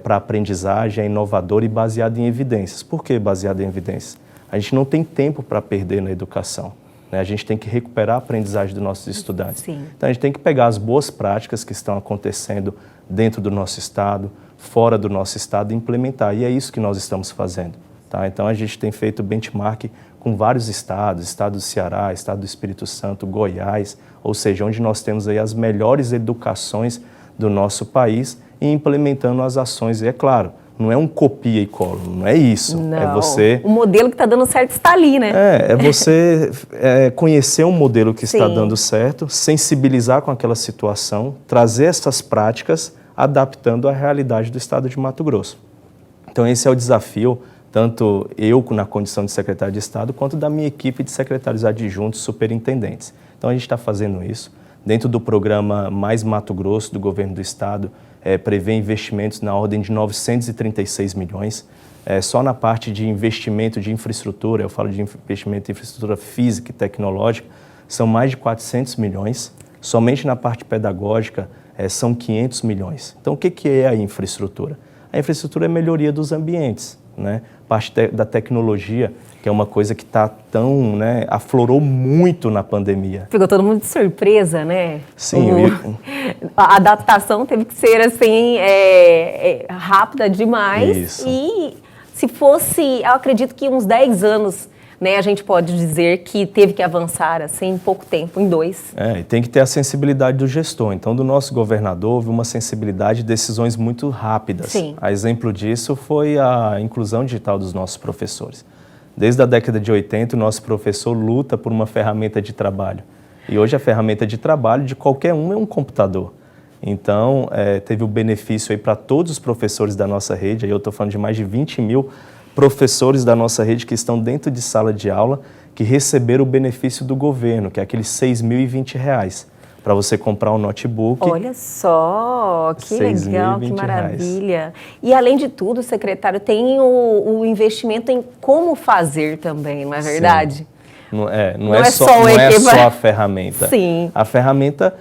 para a aprendizagem, é inovadora e baseada em evidências. Por que baseada em evidências? A gente não tem tempo para perder na educação, né? A gente tem que recuperar a aprendizagem dos nossos estudantes. Sim. Então, a gente tem que pegar as boas práticas que estão acontecendo dentro do nosso estado, fora do nosso estado e implementar. E é isso que nós estamos fazendo, tá? Então, a gente tem feito benchmark com vários estados, estado do Ceará, estado do Espírito Santo, Goiás, ou seja, onde nós temos aí as melhores educações do nosso país e implementando as ações. E é claro, não é um copia e cola, não é isso. Não, é você... O modelo que está dando certo está ali, né? É você conhecer um modelo que está dando certo, sensibilizar com aquela situação, trazer essas práticas, adaptando à realidade do estado de Mato Grosso. Então esse é o desafio, tanto eu na condição de secretário de Estado, quanto da minha equipe de secretários adjuntos superintendentes. Então a gente está fazendo isso. Dentro do programa Mais Mato Grosso, do governo do estado, prevê investimentos na ordem de 936 milhões. Só na parte de investimento de infraestrutura, eu falo de investimento em infraestrutura física e tecnológica, são mais de 400 milhões. Somente na parte pedagógica são 500 milhões. Então, o que é a infraestrutura? A infraestrutura é a melhoria dos ambientes, né? Parte da tecnologia, que é uma coisa que está tão, né, aflorou muito na pandemia. Ficou todo mundo de surpresa, né? Sim. A adaptação teve que ser, assim, rápida demais. Isso. E se fosse, eu acredito que uns 10 anos, né, a gente pode dizer que teve que avançar, assim, em pouco tempo, em 2. E tem que ter a sensibilidade do gestor. Então, do nosso governador, houve uma sensibilidade de decisões muito rápidas. Sim. A exemplo disso foi a inclusão digital dos nossos professores. Desde a década de 80, o nosso professor luta por uma ferramenta de trabalho. E hoje a ferramenta de trabalho de qualquer um é um computador. Então, teve o benefício aí para todos os professores da nossa rede, aí eu estou falando de mais de 20 mil professores da nossa rede que estão dentro de sala de aula, que receberam o benefício do governo, que é aqueles R$6.020, para você comprar um notebook. Olha só, que legal, que maravilha. E além de tudo, secretário, tem o investimento em como fazer também, não é verdade? Sim. Não é só a ferramenta. Sim. A ferramenta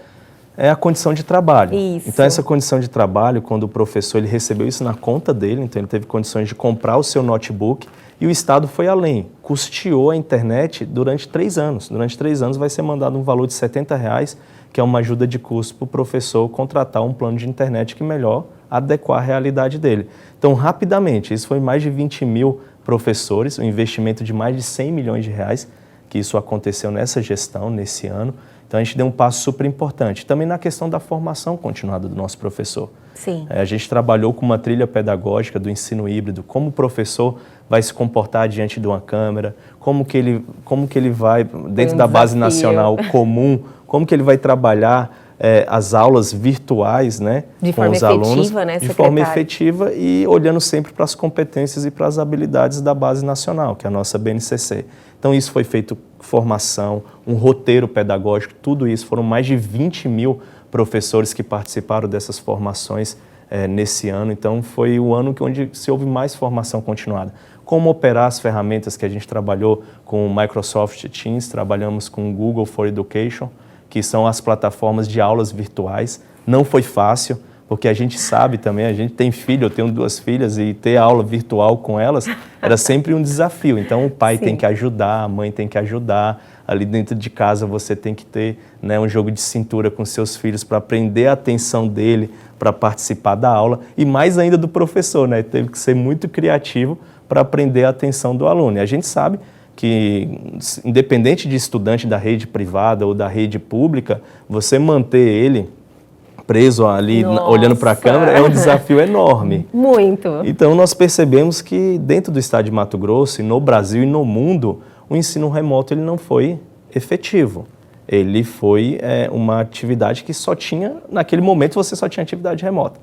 é a condição de trabalho. Isso. Então, essa condição de trabalho, quando o professor ele recebeu isso na conta dele, então ele teve condições de comprar o seu notebook e o Estado foi além, custeou a internet durante 3 anos. Durante 3 anos vai ser mandado um valor de R$70, que é uma ajuda de custo para o professor contratar um plano de internet que melhor adequar a realidade dele. Então, rapidamente, isso foi mais de 20 mil professores, um investimento de mais de R$100 milhões, que isso aconteceu nessa gestão, nesse ano. Então, a gente deu um passo super importante. Também na questão da formação continuada do nosso professor. Sim. A gente trabalhou com uma trilha pedagógica do ensino híbrido, como o professor vai se comportar diante de uma câmera, como que ele vai, dentro da base nacional comum, como que ele vai trabalhar as aulas virtuais, né, com os alunos, né, de forma efetiva e olhando sempre para as competências e para as habilidades da base nacional, que é a nossa BNCC. Então, isso foi feito formação, um roteiro pedagógico, tudo isso. Foram mais de 20 mil professores que participaram dessas formações nesse ano. Então, foi o ano onde se houve mais formação continuada. Como operar as ferramentas que a gente trabalhou com o Microsoft Teams, trabalhamos com o Google for Education, que são as plataformas de aulas virtuais. Não foi fácil, porque a gente sabe também, a gente tem filho, eu tenho 2 filhas, e ter aula virtual com elas era sempre um desafio. Então, o pai tem que ajudar, a mãe tem que ajudar, ali dentro de casa você tem que ter, né, um jogo de cintura com seus filhos para prender a atenção dele, para participar da aula, e mais ainda do professor, né? Teve que ser muito criativo para prender a atenção do aluno. E a gente sabe que, independente de estudante da rede privada ou da rede pública, você manter ele preso ali, olhando para a câmera, é um desafio enorme. Muito. Então, nós percebemos que dentro do estado de Mato Grosso, e no Brasil e no mundo, o ensino remoto ele não foi efetivo. Ele foi uma atividade que só tinha, naquele momento, você só tinha atividade remota.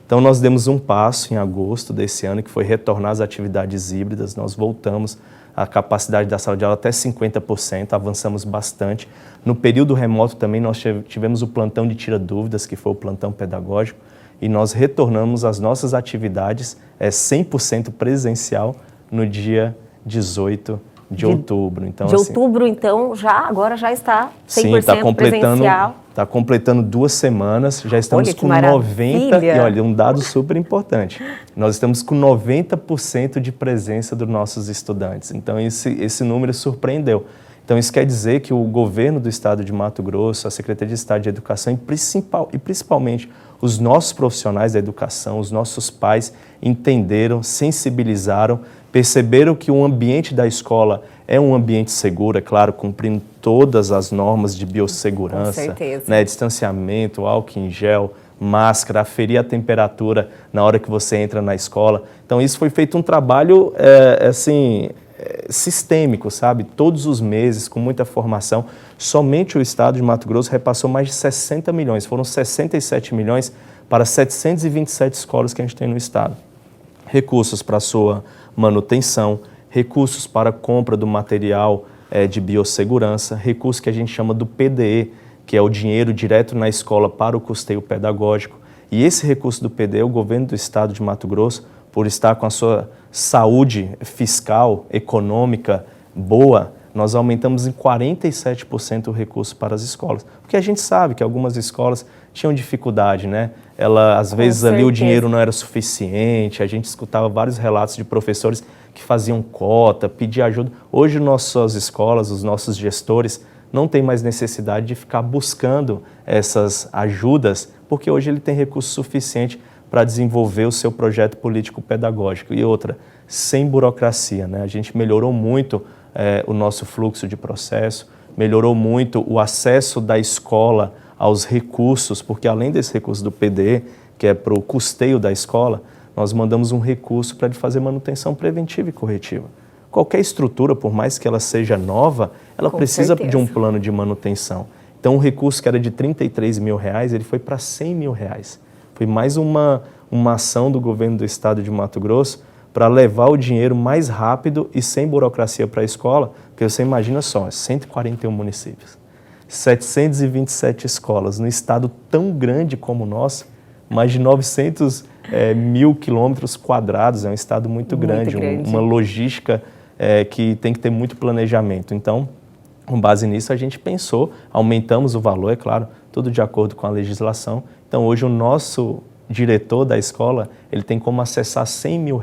Então, nós demos um passo em agosto desse ano, que foi retornar às atividades híbridas. Nós voltamos a capacidade da sala de aula até 50%, avançamos bastante. No período remoto também nós tivemos o plantão de tira dúvidas, que foi o plantão pedagógico, e nós retornamos às nossas atividades 100% presencial no dia 18 de outubro. Então, outubro, então, agora já está 100% sim, presencial. Está completando 2 semanas, já estamos com 90%, e olha, um dado super importante, nós estamos com 90% de presença dos nossos estudantes, então esse número surpreendeu. Então isso quer dizer que o governo do estado de Mato Grosso, a Secretaria de Estado de Educação e principalmente os nossos profissionais da educação, os nossos pais entenderam, sensibilizaram, perceberam que o ambiente da escola é um ambiente seguro, é claro, cumprindo todas as normas de biossegurança, né, distanciamento, álcool em gel, máscara, aferir a temperatura na hora que você entra na escola. Então, isso foi feito um trabalho, sistêmico, sabe? Todos os meses, com muita formação. Somente o estado de Mato Grosso repassou mais de 60 milhões, foram 67 milhões para 727 escolas que a gente tem no estado. Recursos para sua manutenção, recursos para compra do material de biossegurança, recursos que a gente chama do PDE, que é o dinheiro direto na escola para o custeio pedagógico. E esse recurso do PDE, o governo do estado de Mato Grosso, por estar com a sua saúde fiscal, econômica boa, nós aumentamos em 47% o recurso para as escolas. Porque a gente sabe que algumas escolas tinham dificuldade, né? Às vezes ali o dinheiro não era suficiente, a gente escutava vários relatos de professores que faziam cota, pediam ajuda. Hoje nossas escolas, os nossos gestores, não tem mais necessidade de ficar buscando essas ajudas, porque hoje ele tem recurso suficiente para desenvolver o seu projeto político-pedagógico. E outra, sem burocracia, né? A gente melhorou muito o nosso fluxo de processo, melhorou muito o acesso da escola aos recursos, porque além desse recurso do PDE, que é para o custeio da escola, nós mandamos um recurso para fazer manutenção preventiva e corretiva. Qualquer estrutura, por mais que ela seja nova, ela precisa de um plano de manutenção. Então, um recurso que era de R$33 mil, ele foi para R$100 mil. Foi mais uma ação do governo do estado de Mato Grosso para levar o dinheiro mais rápido e sem burocracia para a escola, porque você imagina só, 141 municípios, 727 escolas, num estado tão grande como o nosso, mais de 900 mil quilômetros quadrados, é um estado muito grande. Uma logística que tem que ter muito planejamento. Então, com base nisso, a gente pensou, aumentamos o valor, é claro, tudo de acordo com a legislação. Então, hoje o nosso diretor da escola, ele tem como acessar R$100 mil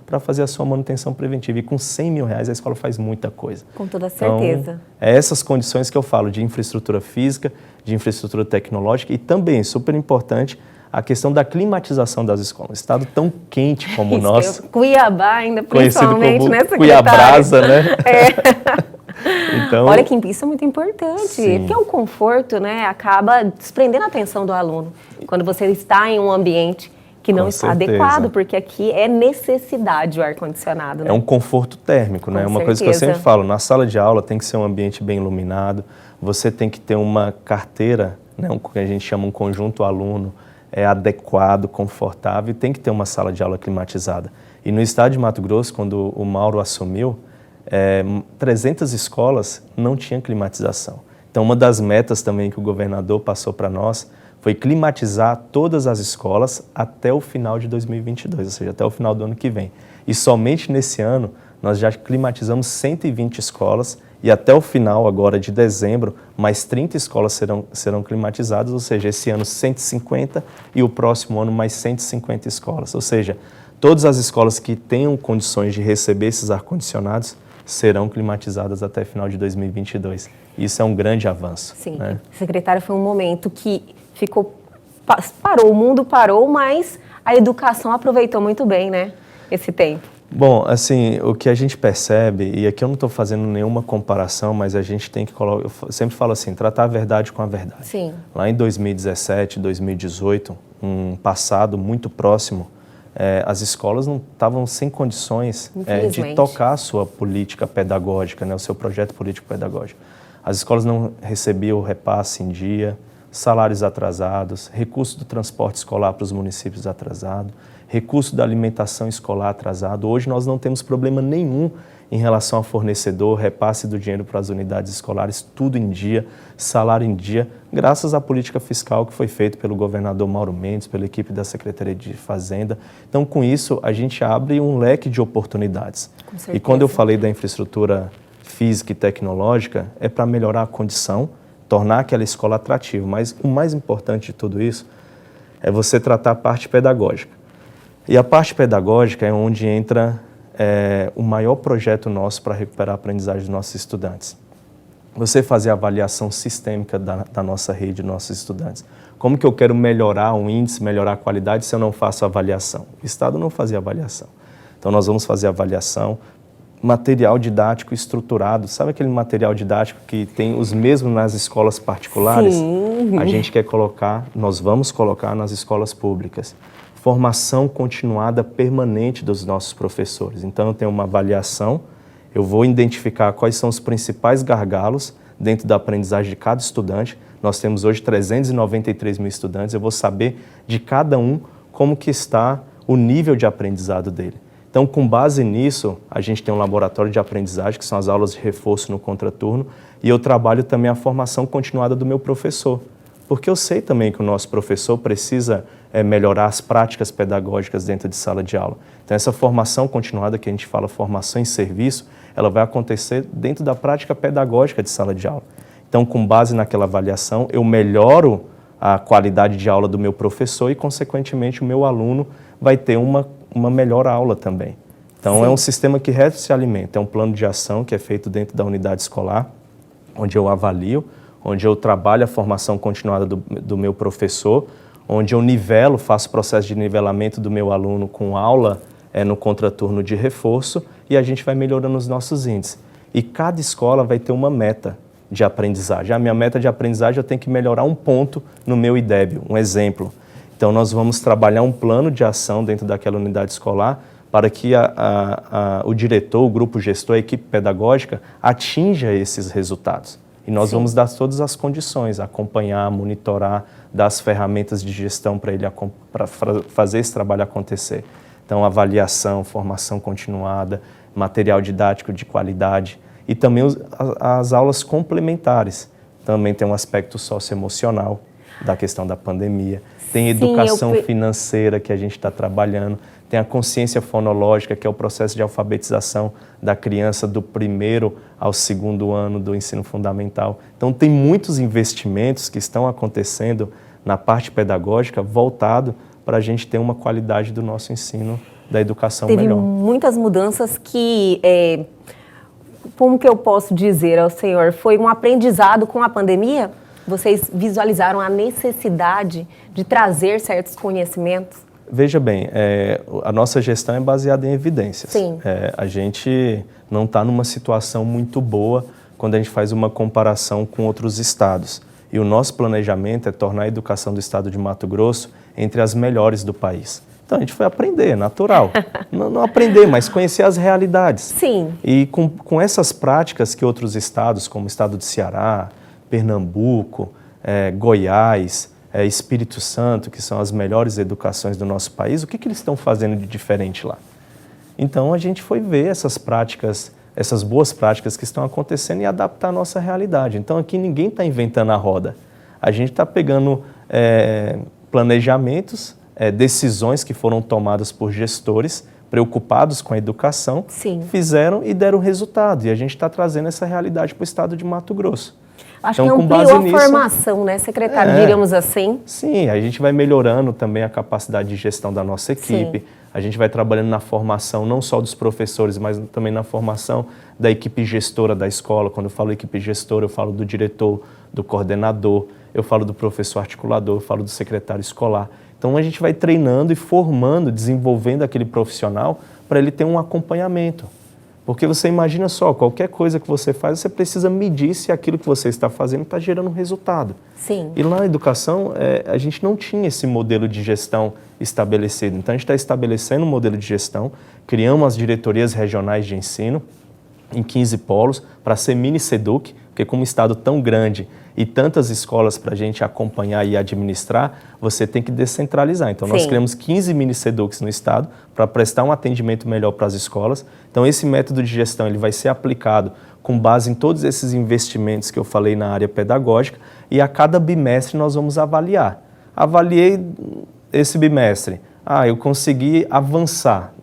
para fazer a sua manutenção preventiva. E com R$100 mil a escola faz muita coisa. Com toda certeza. Então, é essas condições que eu falo de infraestrutura física, de infraestrutura tecnológica e também, super importante, a questão da climatização das escolas. Um estado tão quente como o nosso. Cuiabá ainda, principalmente, como né, secretário? Cuiabrasa, né? Então, olha que isso é muito importante, sim. Porque o conforto, né, acaba desprendendo a atenção do aluno. Quando você está em um ambiente que não está adequado, porque aqui é necessidade o ar-condicionado. Né? É um conforto térmico, né? Uma coisa que eu sempre falo, na sala de aula tem que ser um ambiente bem iluminado, você tem que ter uma carteira, né, o que a gente chama um conjunto aluno, adequado, confortável, e tem que ter uma sala de aula climatizada. E no estado de Mato Grosso, quando o Mauro assumiu, 300 escolas não tinham climatização. Então, uma das metas também que o governador passou para nós foi climatizar todas as escolas até o final de 2022, ou seja, até o final do ano que vem. E somente nesse ano, nós já climatizamos 120 escolas e até o final agora de dezembro, mais 30 escolas serão climatizadas, ou seja, esse ano 150 e o próximo ano mais 150 escolas. Ou seja, todas as escolas que tenham condições de receber esses ar-condicionados serão climatizadas até final de 2022. Isso é um grande avanço. Sim, né? Secretário, foi um momento que parou, o mundo parou, mas a educação aproveitou muito bem, né, esse tempo. Bom, assim, o que a gente percebe, e aqui eu não estou fazendo nenhuma comparação, mas a gente tem que colocar, eu sempre falo assim, tratar a verdade com a verdade. Sim. Lá em 2017, 2018, um passado muito próximo, as escolas não estavam sem condições de tocar a sua política pedagógica, né, o seu projeto político-pedagógico. As escolas não recebiam o repasse em dia, salários atrasados, recurso do transporte escolar para os municípios atrasado, recurso da alimentação escolar atrasado. Hoje nós não temos problema nenhum em relação a fornecedor, repasse do dinheiro para as unidades escolares, tudo em dia, salário em dia, graças à política fiscal que foi feita pelo governador Mauro Mendes, pela equipe da Secretaria de Fazenda. Então, com isso, a gente abre um leque de oportunidades. Com certeza. E quando eu falei da infraestrutura física e tecnológica, é para melhorar a condição, tornar aquela escola atrativa. Mas o mais importante de tudo isso é você tratar a parte pedagógica. E a parte pedagógica é onde entra o maior projeto nosso para recuperar a aprendizagem dos nossos estudantes. Você fazer a avaliação sistêmica da nossa rede, dos nossos estudantes. Como que eu quero melhorar o índice, melhorar a qualidade se eu não faço avaliação? O Estado não fazia avaliação. Então nós vamos fazer avaliação, material didático estruturado. Sabe aquele material didático que tem os mesmos nas escolas particulares? Sim. A gente quer colocar, nós vamos colocar nas escolas públicas. Formação continuada permanente dos nossos professores. Então, eu tenho uma avaliação, eu vou identificar quais são os principais gargalos dentro da aprendizagem de cada estudante. Nós temos hoje 393 mil estudantes, eu vou saber de cada um como que está o nível de aprendizado dele. Então, com base nisso, a gente tem um laboratório de aprendizagem, que são as aulas de reforço no contraturno, e eu trabalho também a formação continuada do meu professor. Porque eu sei também que o nosso professor precisa melhorar as práticas pedagógicas dentro de sala de aula. Então, essa formação continuada, que a gente fala formação em serviço, ela vai acontecer dentro da prática pedagógica de sala de aula. Então, com base naquela avaliação, eu melhoro a qualidade de aula do meu professor e, consequentemente, o meu aluno vai ter uma melhor aula também. Então, sim, é um sistema que se alimenta, é um plano de ação que é feito dentro da unidade escolar, onde eu avalio, onde eu trabalho a formação continuada do meu professor, onde eu nivelo, faço processo de nivelamento do meu aluno com aula no contraturno de reforço e a gente vai melhorando os nossos índices. E cada escola vai ter uma meta de aprendizagem. A minha meta de aprendizagem eu tenho que melhorar um ponto no meu IDEB, um exemplo. Então nós vamos trabalhar um plano de ação dentro daquela unidade escolar para que o diretor, o grupo gestor, a equipe pedagógica atinja esses resultados. E nós vamos dar todas as condições, acompanhar, monitorar, dar as ferramentas de gestão para ele para fazer esse trabalho acontecer. Então, avaliação, formação continuada, material didático de qualidade e também as aulas complementares. Também tem um aspecto socioemocional da questão da pandemia. Tem educação financeira que a gente está trabalhando. tem a consciência fonológica, que é o processo de alfabetização da criança do 1º ao 2º ano do ensino fundamental. Então, tem muitos investimentos que estão acontecendo na parte pedagógica voltado para a gente ter uma qualidade do nosso ensino, da educação melhor. Teve muitas mudanças que, como que eu posso dizer ao senhor, foi um aprendizado com a pandemia? Vocês visualizaram a necessidade de trazer certos conhecimentos? Veja bem, a nossa gestão é baseada em evidências. Sim. A gente não está numa situação muito boa quando a gente faz uma comparação com outros estados. E o nosso planejamento é tornar a educação do estado de Mato Grosso entre as melhores do país. Então a gente foi aprender, natural. não aprender, mas conhecer as realidades. Sim. E com essas práticas que outros estados, como o estado de Ceará, Pernambuco, Goiás, Espírito Santo, que são as melhores educações do nosso país, o que eles estão fazendo de diferente lá? Então a gente foi ver essas práticas, essas boas práticas que estão acontecendo e adaptar a nossa realidade. Então aqui ninguém está inventando a roda. A gente está pegando planejamentos, decisões que foram tomadas por gestores preocupados com a educação, Sim. fizeram e deram resultado. E a gente está trazendo essa realidade para o estado de Mato Grosso. Acho então, que com base ampliou a nisso, formação, né, secretário, diríamos assim? Sim, a gente vai melhorando também a capacidade de gestão da nossa equipe. Sim. A gente vai trabalhando na formação não só dos professores, mas também na formação da equipe gestora da escola. Quando eu falo equipe gestora, eu falo do diretor, do coordenador, eu falo do professor articulador, eu falo do secretário escolar. Então a gente vai treinando e formando, desenvolvendo aquele profissional para ele ter um acompanhamento. Porque você imagina só, qualquer coisa que você faz, você precisa medir se aquilo que você está fazendo está gerando resultado. Sim. E lá na educação, a gente não tinha esse modelo de gestão estabelecido. Então a gente está estabelecendo um modelo de gestão, criamos as diretorias regionais de ensino em 15 polos para ser mini SEDUC, porque como um estado tão grande e tantas escolas para a gente acompanhar e administrar, você tem que descentralizar. Então, nós Sim. criamos 15 mini SEDUCs no estado para prestar um atendimento melhor para as escolas. Então, esse método de gestão ele vai ser aplicado com base em todos esses investimentos que eu falei na área pedagógica e a cada bimestre nós vamos avaliar. Avaliei esse bimestre. Eu consegui avançar,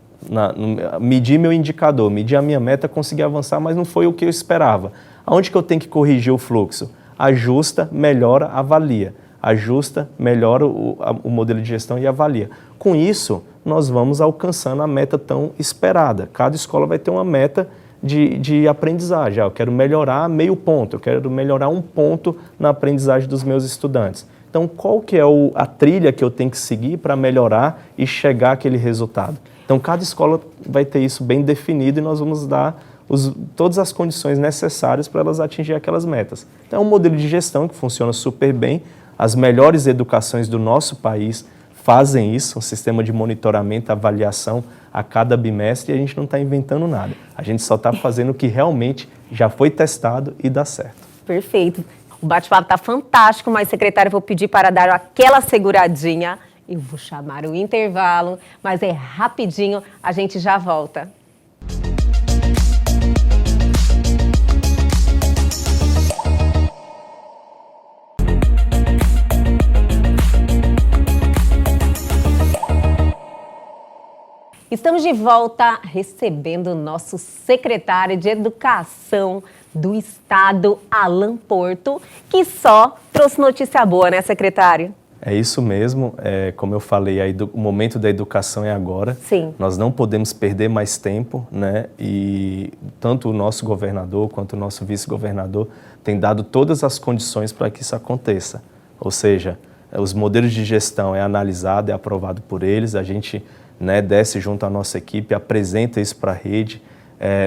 medi meu indicador, medi a minha meta, consegui avançar, mas não foi o que eu esperava. Aonde que eu tenho que corrigir o fluxo? Ajusta, melhora, avalia. Ajusta, melhora o modelo de gestão e avalia. Com isso, nós vamos alcançando a meta tão esperada. Cada escola vai ter uma meta de aprendizagem. Eu quero melhorar meio ponto, eu quero melhorar 1 ponto na aprendizagem dos meus estudantes. Então, qual que é a trilha que eu tenho que seguir para melhorar e chegar àquele resultado? Então, cada escola vai ter isso bem definido e nós vamos dar todas as condições necessárias para elas atingir aquelas metas. Então, é um modelo de gestão que funciona super bem. As melhores educações do nosso país fazem isso, um sistema de monitoramento, avaliação a cada bimestre, e a gente não está inventando nada. A gente só está fazendo o que realmente já foi testado e dá certo. Perfeito. O bate-papo está fantástico, mas, secretário, eu vou pedir para dar aquela seguradinha. Eu vou chamar o intervalo, mas é rapidinho, a gente já volta. Estamos de volta recebendo o nosso secretário de Educação do Estado, Alan Porto, que só trouxe notícia boa, né, secretário? É isso mesmo, como eu falei, o momento da educação é agora. Sim. Nós não podemos perder mais tempo, né? E tanto o nosso governador quanto o nosso vice-governador têm dado todas as condições para que isso aconteça. Ou seja, os modelos de gestão é analisado, é aprovado por eles, a gente desce junto à nossa equipe, apresenta isso para a rede,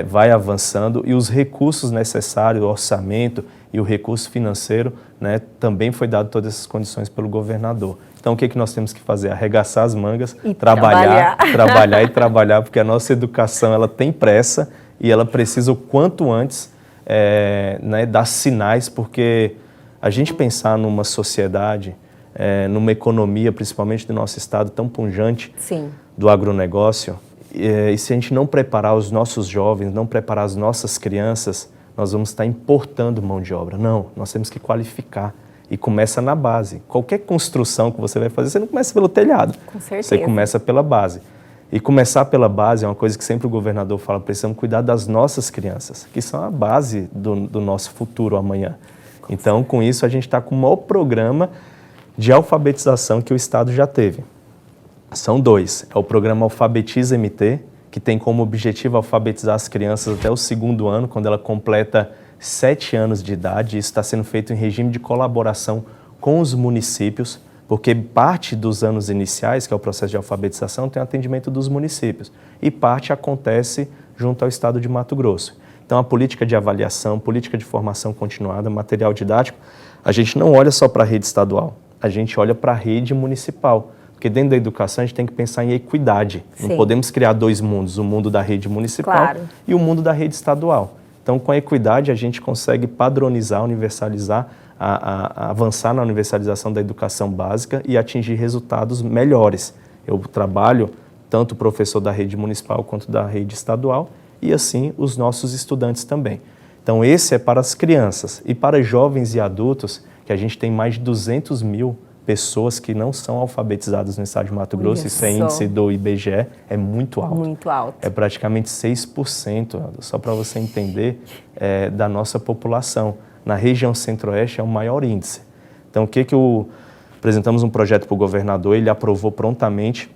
vai avançando e os recursos necessários, o orçamento e o recurso financeiro, também foi dado todas essas condições pelo governador. Então, o que nós temos que fazer? Arregaçar as mangas, e trabalhar, porque a nossa educação ela tem pressa e ela precisa o quanto antes dar sinais, porque a gente pensar numa sociedade, numa economia, principalmente do nosso estado, tão pujante, Sim. do agronegócio, e se a gente não preparar os nossos jovens, não preparar as nossas crianças, nós vamos estar importando mão de obra. Não, nós temos que qualificar. E começa na base. Qualquer construção que você vai fazer, você não começa pelo telhado. Com certeza. Você começa pela base. E começar pela base é uma coisa que sempre o governador fala, precisamos cuidar das nossas crianças, que são a base do nosso futuro amanhã. Então, com isso, a gente está com o maior programa de alfabetização que o Estado já teve. São 2. É o programa Alfabetiza MT, que tem como objetivo alfabetizar as crianças até o 2º ano, quando ela completa 7 anos de idade. Isso está sendo feito em regime de colaboração com os municípios, porque parte dos anos iniciais, que é o processo de alfabetização, tem atendimento dos municípios, e parte acontece junto ao Estado de Mato Grosso. Então, a política de avaliação, política de formação continuada, material didático, a gente não olha só para a rede estadual, a gente olha para a rede municipal, porque dentro da educação a gente tem que pensar em equidade. Sim. Não podemos criar 2 mundos, o mundo da rede municipal e o mundo da rede estadual. Então, com a equidade, a gente consegue padronizar, universalizar, a avançar na universalização da educação básica e atingir resultados melhores. Eu trabalho tanto o professor da rede municipal quanto da rede estadual e assim os nossos estudantes também. Então esse é para as crianças e para jovens e adultos, que a gente tem mais de 200 mil pessoas que não são alfabetizadas no estado de Mato Grosso. Isso é índice do IBGE, é muito alto. Muito alto. É praticamente 6%, só para você entender, da nossa população. Na região centro-oeste é o maior índice. Então, apresentamos um projeto para o governador, ele aprovou prontamente,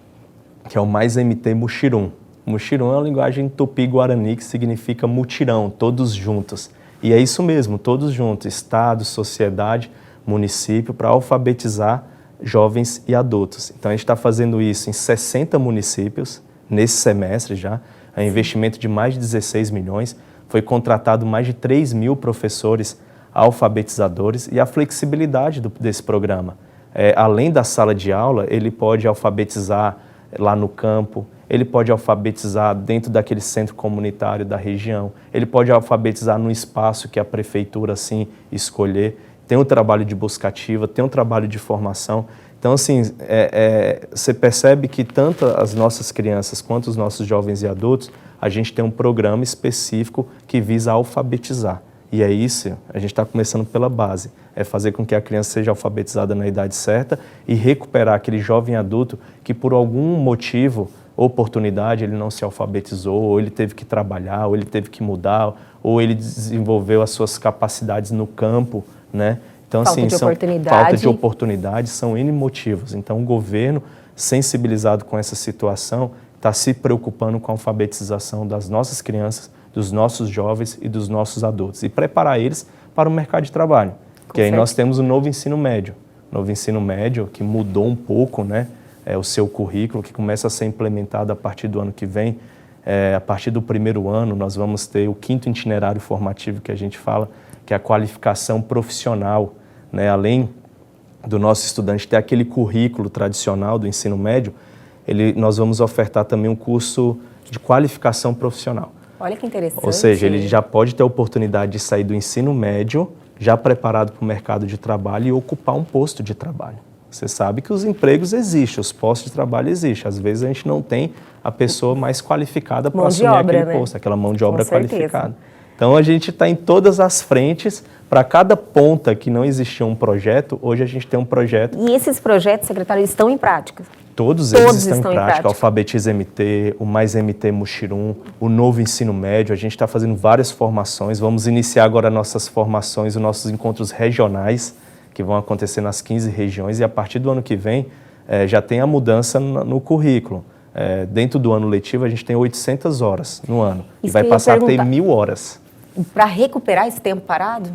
que é o Mais MT Muxirum. Muxirum é uma linguagem tupi-guarani que significa mutirão, todos juntos. E é isso mesmo, todos juntos, Estado, sociedade, município, para alfabetizar jovens e adultos. Então, a gente está fazendo isso em 60 municípios, nesse semestre já, é um investimento de mais de 16 milhões, foi contratado mais de 3 mil professores alfabetizadores e a flexibilidade desse programa. Além da sala de aula, ele pode alfabetizar lá no campo, ele pode alfabetizar dentro daquele centro comunitário da região, ele pode alfabetizar no espaço que a prefeitura assim escolher. Tem um trabalho de buscativa, tem um trabalho de formação. Então, assim, você percebe que tanto as nossas crianças quanto os nossos jovens e adultos, a gente tem um programa específico que visa alfabetizar. E é isso, a gente está começando pela base, é fazer com que a criança seja alfabetizada na idade certa e recuperar aquele jovem adulto que por algum motivo, oportunidade, ele não se alfabetizou, ou ele teve que trabalhar, ou ele teve que mudar, ou ele desenvolveu as suas capacidades no campo, né? Então, falta de oportunidade, são N motivos. Então, o governo, sensibilizado com essa situação, está se preocupando com a alfabetização das nossas crianças, dos nossos jovens e dos nossos adultos e preparar eles para o mercado de trabalho. Porque aí nós temos o novo ensino médio. O novo ensino médio que mudou um pouco, né, o seu currículo, que começa a ser implementado a partir do ano que vem. A partir do 1º ano, nós vamos ter o 5º itinerário formativo que a gente fala, que é a qualificação profissional, né? Além do nosso estudante ter aquele currículo tradicional do ensino médio, nós vamos ofertar também um curso de qualificação profissional. Olha que interessante. Ou seja, ele já pode ter a oportunidade de sair do ensino médio, já preparado para o mercado de trabalho e ocupar um posto de trabalho. Você sabe que os empregos existem, os postos de trabalho existem. Às vezes a gente não tem a pessoa mais qualificada para assumir aquele posto, aquela mão de obra qualificada. Então a gente está em todas as frentes. Para cada ponta que não existia um projeto, hoje a gente tem um projeto. E esses projetos, secretário, estão em prática? Todos eles estão em prática. Alfabetiza MT, o Mais MT Muxirum, o novo ensino médio. A gente está fazendo várias formações. Vamos iniciar agora nossas formações, os nossos encontros regionais, que vão acontecer nas 15 regiões. E a partir do ano que vem, já tem a mudança no currículo. Dentro do ano letivo, a gente tem 800 horas no ano. E vai passar a ter 1.000 horas. Para recuperar esse tempo parado?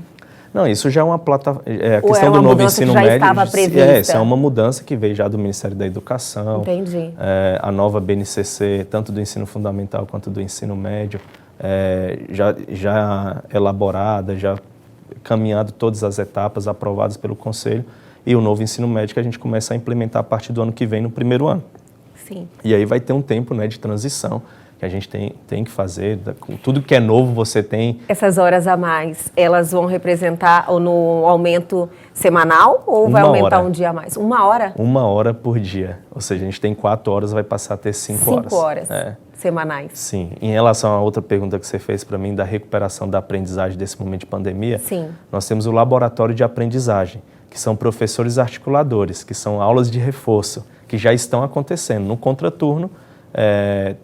Não, isso já é uma plataforma. A questão do novo ensino médio. Estava prevista? Isso é uma mudança que veio já do Ministério da Educação. Entendi. A nova BNCC, tanto do ensino fundamental quanto do ensino médio, já elaborada, já caminhado todas as etapas aprovadas pelo Conselho. E o novo ensino médio que a gente começa a implementar a partir do ano que vem, no 1º ano. Sim. E aí vai ter um tempo, né, de transição, que a gente tem que fazer. Tudo que é novo você tem. Essas horas a mais, elas vão representar no aumento semanal ou vai aumentar um dia a mais? 1 hora? 1 hora por dia. Ou seja, a gente tem 4 horas, vai passar a ter 5 horas. 5 horas semanais. Sim. Em relação a outra pergunta que você fez para mim, da recuperação da aprendizagem desse momento de pandemia, sim, nós temos o laboratório de aprendizagem, que são professores articuladores, que são aulas de reforço, que já estão acontecendo no contraturno.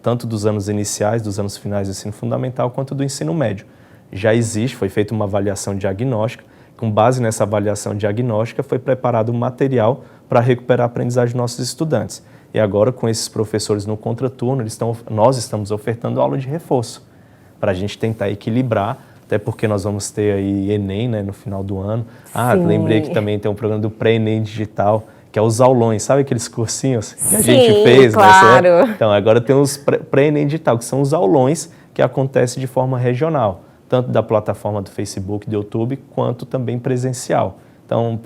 tanto dos anos iniciais, dos anos finais do ensino fundamental, quanto do ensino médio. Já existe, foi feita uma avaliação diagnóstica, com base nessa avaliação diagnóstica foi preparado um material para recuperar a aprendizagem dos nossos estudantes. E agora, com esses professores no contraturno, nós estamos ofertando aula de reforço, para a gente tentar equilibrar, até porque nós vamos ter aí Enem, né, no final do ano. Lembrei que também tem um programa do Pré-Enem Digital, que é os aulões, sabe aqueles cursinhos que a gente fez? Claro. Né? Então, agora tem os Pré-Enem Digital, que são os aulões que acontecem de forma regional, tanto da plataforma do Facebook, do YouTube, quanto também presencial. Então,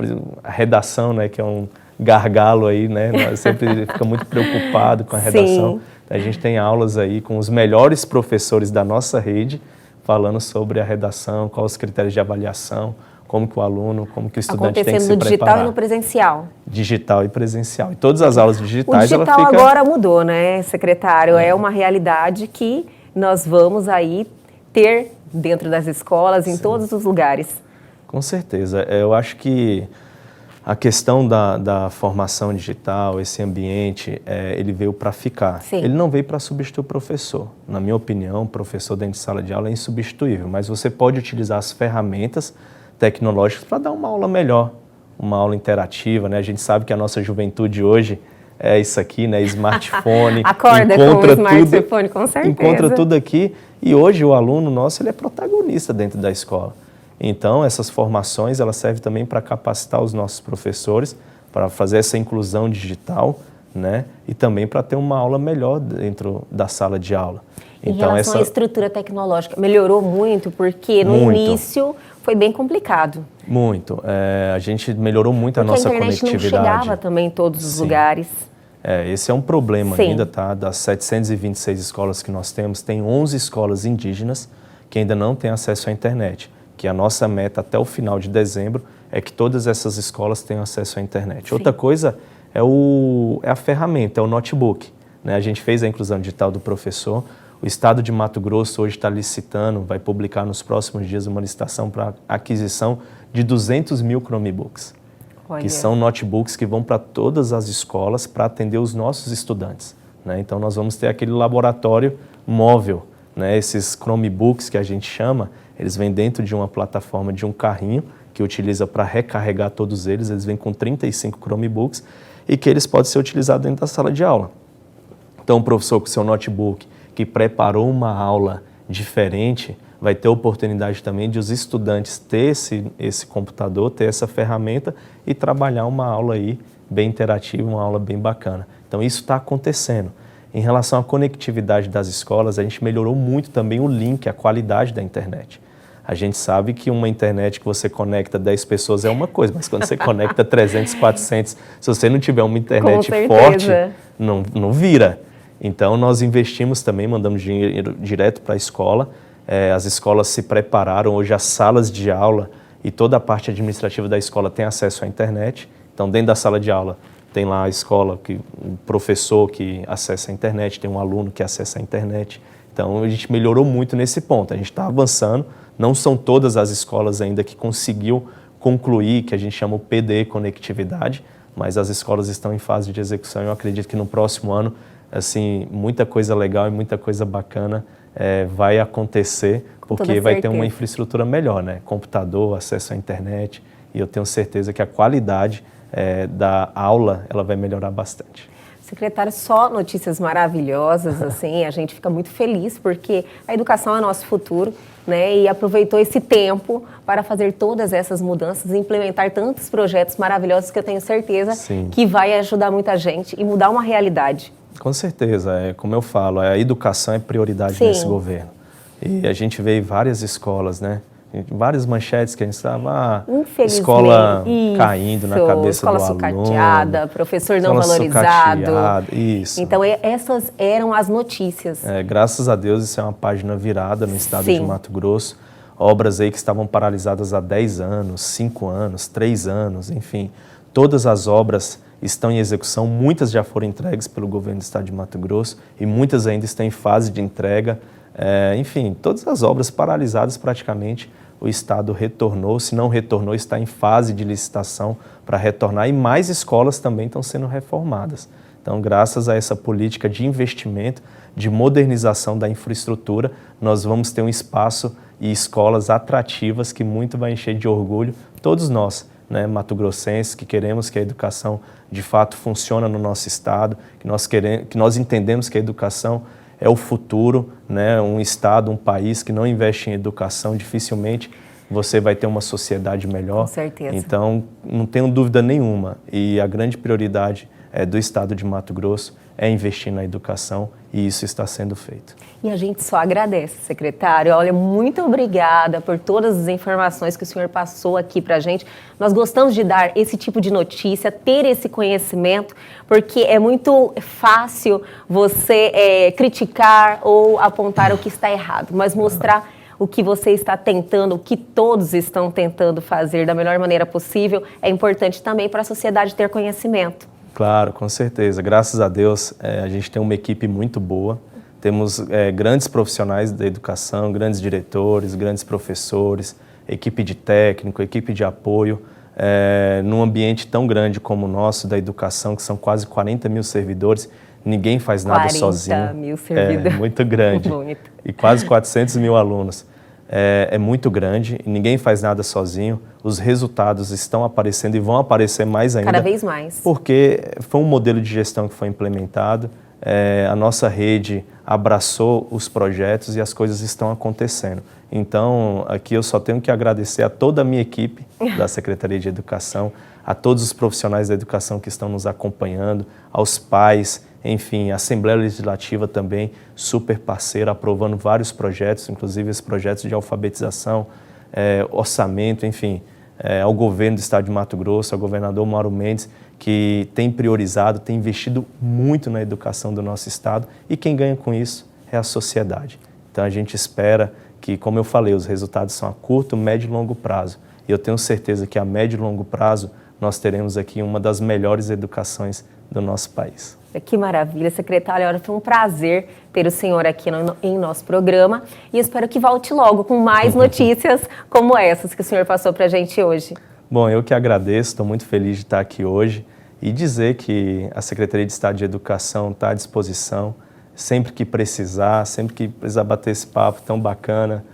a redação, né, que é um gargalo aí, né, nós sempre fica muito preocupado com a redação. A gente tem aulas aí com os melhores professores da nossa rede, falando sobre a redação, quais os critérios de avaliação, como que o aluno, como que o estudante tem que se preparar. Acontecendo no digital e no presencial. Digital e presencial. E todas as aulas digitais, o digital agora mudou, né, secretário? É uma realidade que nós vamos aí ter dentro das escolas, em todos os lugares. Com certeza. Eu acho que a questão da formação digital, esse ambiente, ele veio para ficar. Sim. Ele não veio para substituir o professor. Na minha opinião, o professor dentro de sala de aula é insubstituível, mas você pode utilizar as ferramentas tecnológicas para dar uma aula melhor, uma aula interativa, né? A gente sabe que a nossa juventude hoje é isso aqui, né? Smartphone. Acorda com o smartphone, com certeza. Encontra tudo aqui. E hoje o aluno nosso, ele é protagonista dentro da escola. Então, essas formações, elas servem também para capacitar os nossos professores, para fazer essa inclusão digital, né? E também para ter uma aula melhor dentro da sala de aula. Em relação à estrutura tecnológica, melhorou muito, porque no início foi bem complicado. Muito. A gente melhorou muito a nossa conectividade. Porque a internet não chegava também em todos os lugares. Esse é um problema ainda, tá? Das 726 escolas que nós temos, tem 11 escolas indígenas que ainda não têm acesso à internet. Que a nossa meta até o final de dezembro é que todas essas escolas tenham acesso à internet. Outra coisa é a ferramenta, é o notebook, né? A gente fez a inclusão digital do professor. O Estado de Mato Grosso hoje está licitando, vai publicar nos próximos dias uma licitação para aquisição de 200 mil Chromebooks, que são notebooks que vão para todas as escolas para atender os nossos estudantes, né? Então, nós vamos ter aquele laboratório móvel, né? Esses Chromebooks que a gente chama, eles vêm dentro de uma plataforma, de um carrinho, que utiliza para recarregar todos eles. Eles vêm com 35 Chromebooks e que eles podem ser utilizados dentro da sala de aula. Então, o professor com seu notebook, que preparou uma aula diferente, vai ter a oportunidade também de os estudantes ter esse computador, ter essa ferramenta e trabalhar uma aula aí bem interativa, uma aula bem bacana. Então, isso está acontecendo. Em relação à conectividade das escolas, a gente melhorou muito também o link, a qualidade da internet. A gente sabe que uma internet que você conecta 10 pessoas é uma coisa, mas quando você conecta 300, 400, se você não tiver uma internet forte, não vira. Então, nós investimos também, mandamos dinheiro direto para a escola. As escolas se prepararam, hoje as salas de aula e toda a parte administrativa da escola tem acesso à internet. Então, dentro da sala de aula, tem lá a escola, o professor que acessa a internet, tem um aluno que acessa a internet. Então, a gente melhorou muito nesse ponto. A gente está avançando. Não são todas as escolas ainda que conseguiu concluir, que a gente chama o PDE Conectividade, mas as escolas estão em fase de execução. Eu acredito que no próximo ano, assim, muita coisa legal e muita coisa bacana vai acontecer, porque vai ter uma infraestrutura melhor, né? Computador, acesso à internet, e eu tenho certeza que a qualidade da aula ela vai melhorar bastante. Secretário, só notícias maravilhosas, assim, a gente fica muito feliz porque a educação é nosso futuro, né? E aproveitou esse tempo para fazer todas essas mudanças e implementar tantos projetos maravilhosos que eu tenho certeza que vai ajudar muita gente e mudar uma realidade. Com certeza, como eu falo, a educação é prioridade nesse governo. E a gente vê várias escolas, né? Várias manchetes que a gente estava, escola caindo na cabeça do aluno. Escola sucateada, professor não valorizado. Isso. Então, essas eram as notícias. Graças a Deus, isso é uma página virada no estado de Mato Grosso. Obras aí que estavam paralisadas há 10 anos, 5 anos, 3 anos, enfim. Todas as obras estão em execução, muitas já foram entregues pelo governo do estado de Mato Grosso e muitas ainda estão em fase de entrega. Enfim, todas as obras paralisadas praticamente, o Estado retornou, se não retornou, está em fase de licitação para retornar e mais escolas também estão sendo reformadas. Então, graças a essa política de investimento, de modernização da infraestrutura, nós vamos ter um espaço e escolas atrativas que muito vai encher de orgulho todos nós, né, mato-grossenses, que queremos que a educação de fato funcione no nosso estado, que nós entendemos que a educação é o futuro, né, um estado, um país que não investe em educação, dificilmente você vai ter uma sociedade melhor. Com certeza. Então, não tenho dúvida nenhuma, e a grande prioridade do estado de Mato Grosso é investir na educação, e isso está sendo feito. E a gente só agradece, secretário. Olha, muito obrigada por todas as informações que o senhor passou aqui para a gente. Nós gostamos de dar esse tipo de notícia, ter esse conhecimento, porque é muito fácil você criticar ou apontar o que está errado, mas mostrar o que você está tentando, o que todos estão tentando fazer da melhor maneira possível, é importante também para a sociedade ter conhecimento. Claro, com certeza. Graças a Deus, a gente tem uma equipe muito boa. Temos grandes profissionais da educação, grandes diretores, grandes professores, equipe de técnico, equipe de apoio. Num ambiente tão grande como o nosso, da educação, que são quase 40 mil servidores, ninguém faz nada sozinho. 40 mil servidores. É muito grande. Muito. E quase 400 mil alunos. É muito grande, e ninguém faz nada sozinho. Os resultados estão aparecendo e vão aparecer mais ainda. Cada vez mais. Porque foi um modelo de gestão que foi implementado, a nossa rede abraçou os projetos e as coisas estão acontecendo. Então, aqui eu só tenho que agradecer a toda a minha equipe da Secretaria de Educação, a todos os profissionais da educação que estão nos acompanhando, aos pais, enfim, a Assembleia Legislativa também, super parceira, aprovando vários projetos, inclusive esses projetos de alfabetização, orçamento, enfim, ao governo do estado de Mato Grosso, ao governador Mauro Mendes, que tem priorizado, tem investido muito na educação do nosso estado, e quem ganha com isso é a sociedade. Então a gente espera que, como eu falei, os resultados são a curto, médio e longo prazo. E eu tenho certeza que a médio e longo prazo nós teremos aqui uma das melhores educações do nosso país. Que maravilha, secretário. Olha, foi um prazer ter o senhor aqui em nosso programa, e espero que volte logo com mais notícias como essas que o senhor passou para a gente hoje. Bom, eu que agradeço, estou muito feliz de estar aqui hoje e dizer que a Secretaria de Estado de Educação está à disposição, sempre que precisar bater esse papo tão bacana,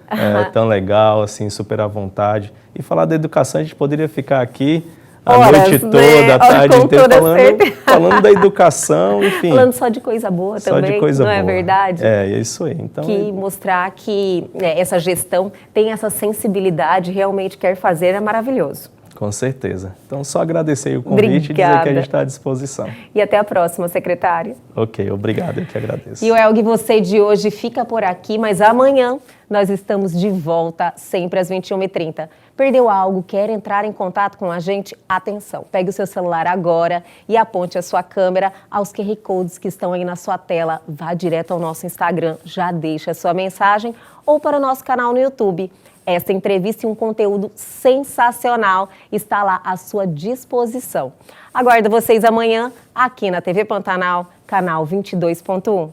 tão legal, assim, super à vontade. E falar da educação, a gente poderia ficar aqui a noite toda, a tarde inteira, falando da educação, enfim. Falando só de coisa boa também, só de coisa boa. É verdade? É isso aí. Então, mostrar que essa gestão tem essa sensibilidade, realmente quer fazer, é maravilhoso. Com certeza. Então, só agradecer o convite e dizer que a gente está à disposição. E até a próxima, secretário. Ok, obrigado, eu que agradeço. E o Elg, você de hoje fica por aqui, mas amanhã nós estamos de volta, sempre às 21h30. Perdeu algo, quer entrar em contato com a gente? Atenção, pegue o seu celular agora e aponte a sua câmera aos QR Codes que estão aí na sua tela. Vá direto ao nosso Instagram, já deixa a sua mensagem, ou para o nosso canal no YouTube. Essa entrevista e um conteúdo sensacional está lá à sua disposição. Aguardo vocês amanhã aqui na TV Pantanal, canal 22.1.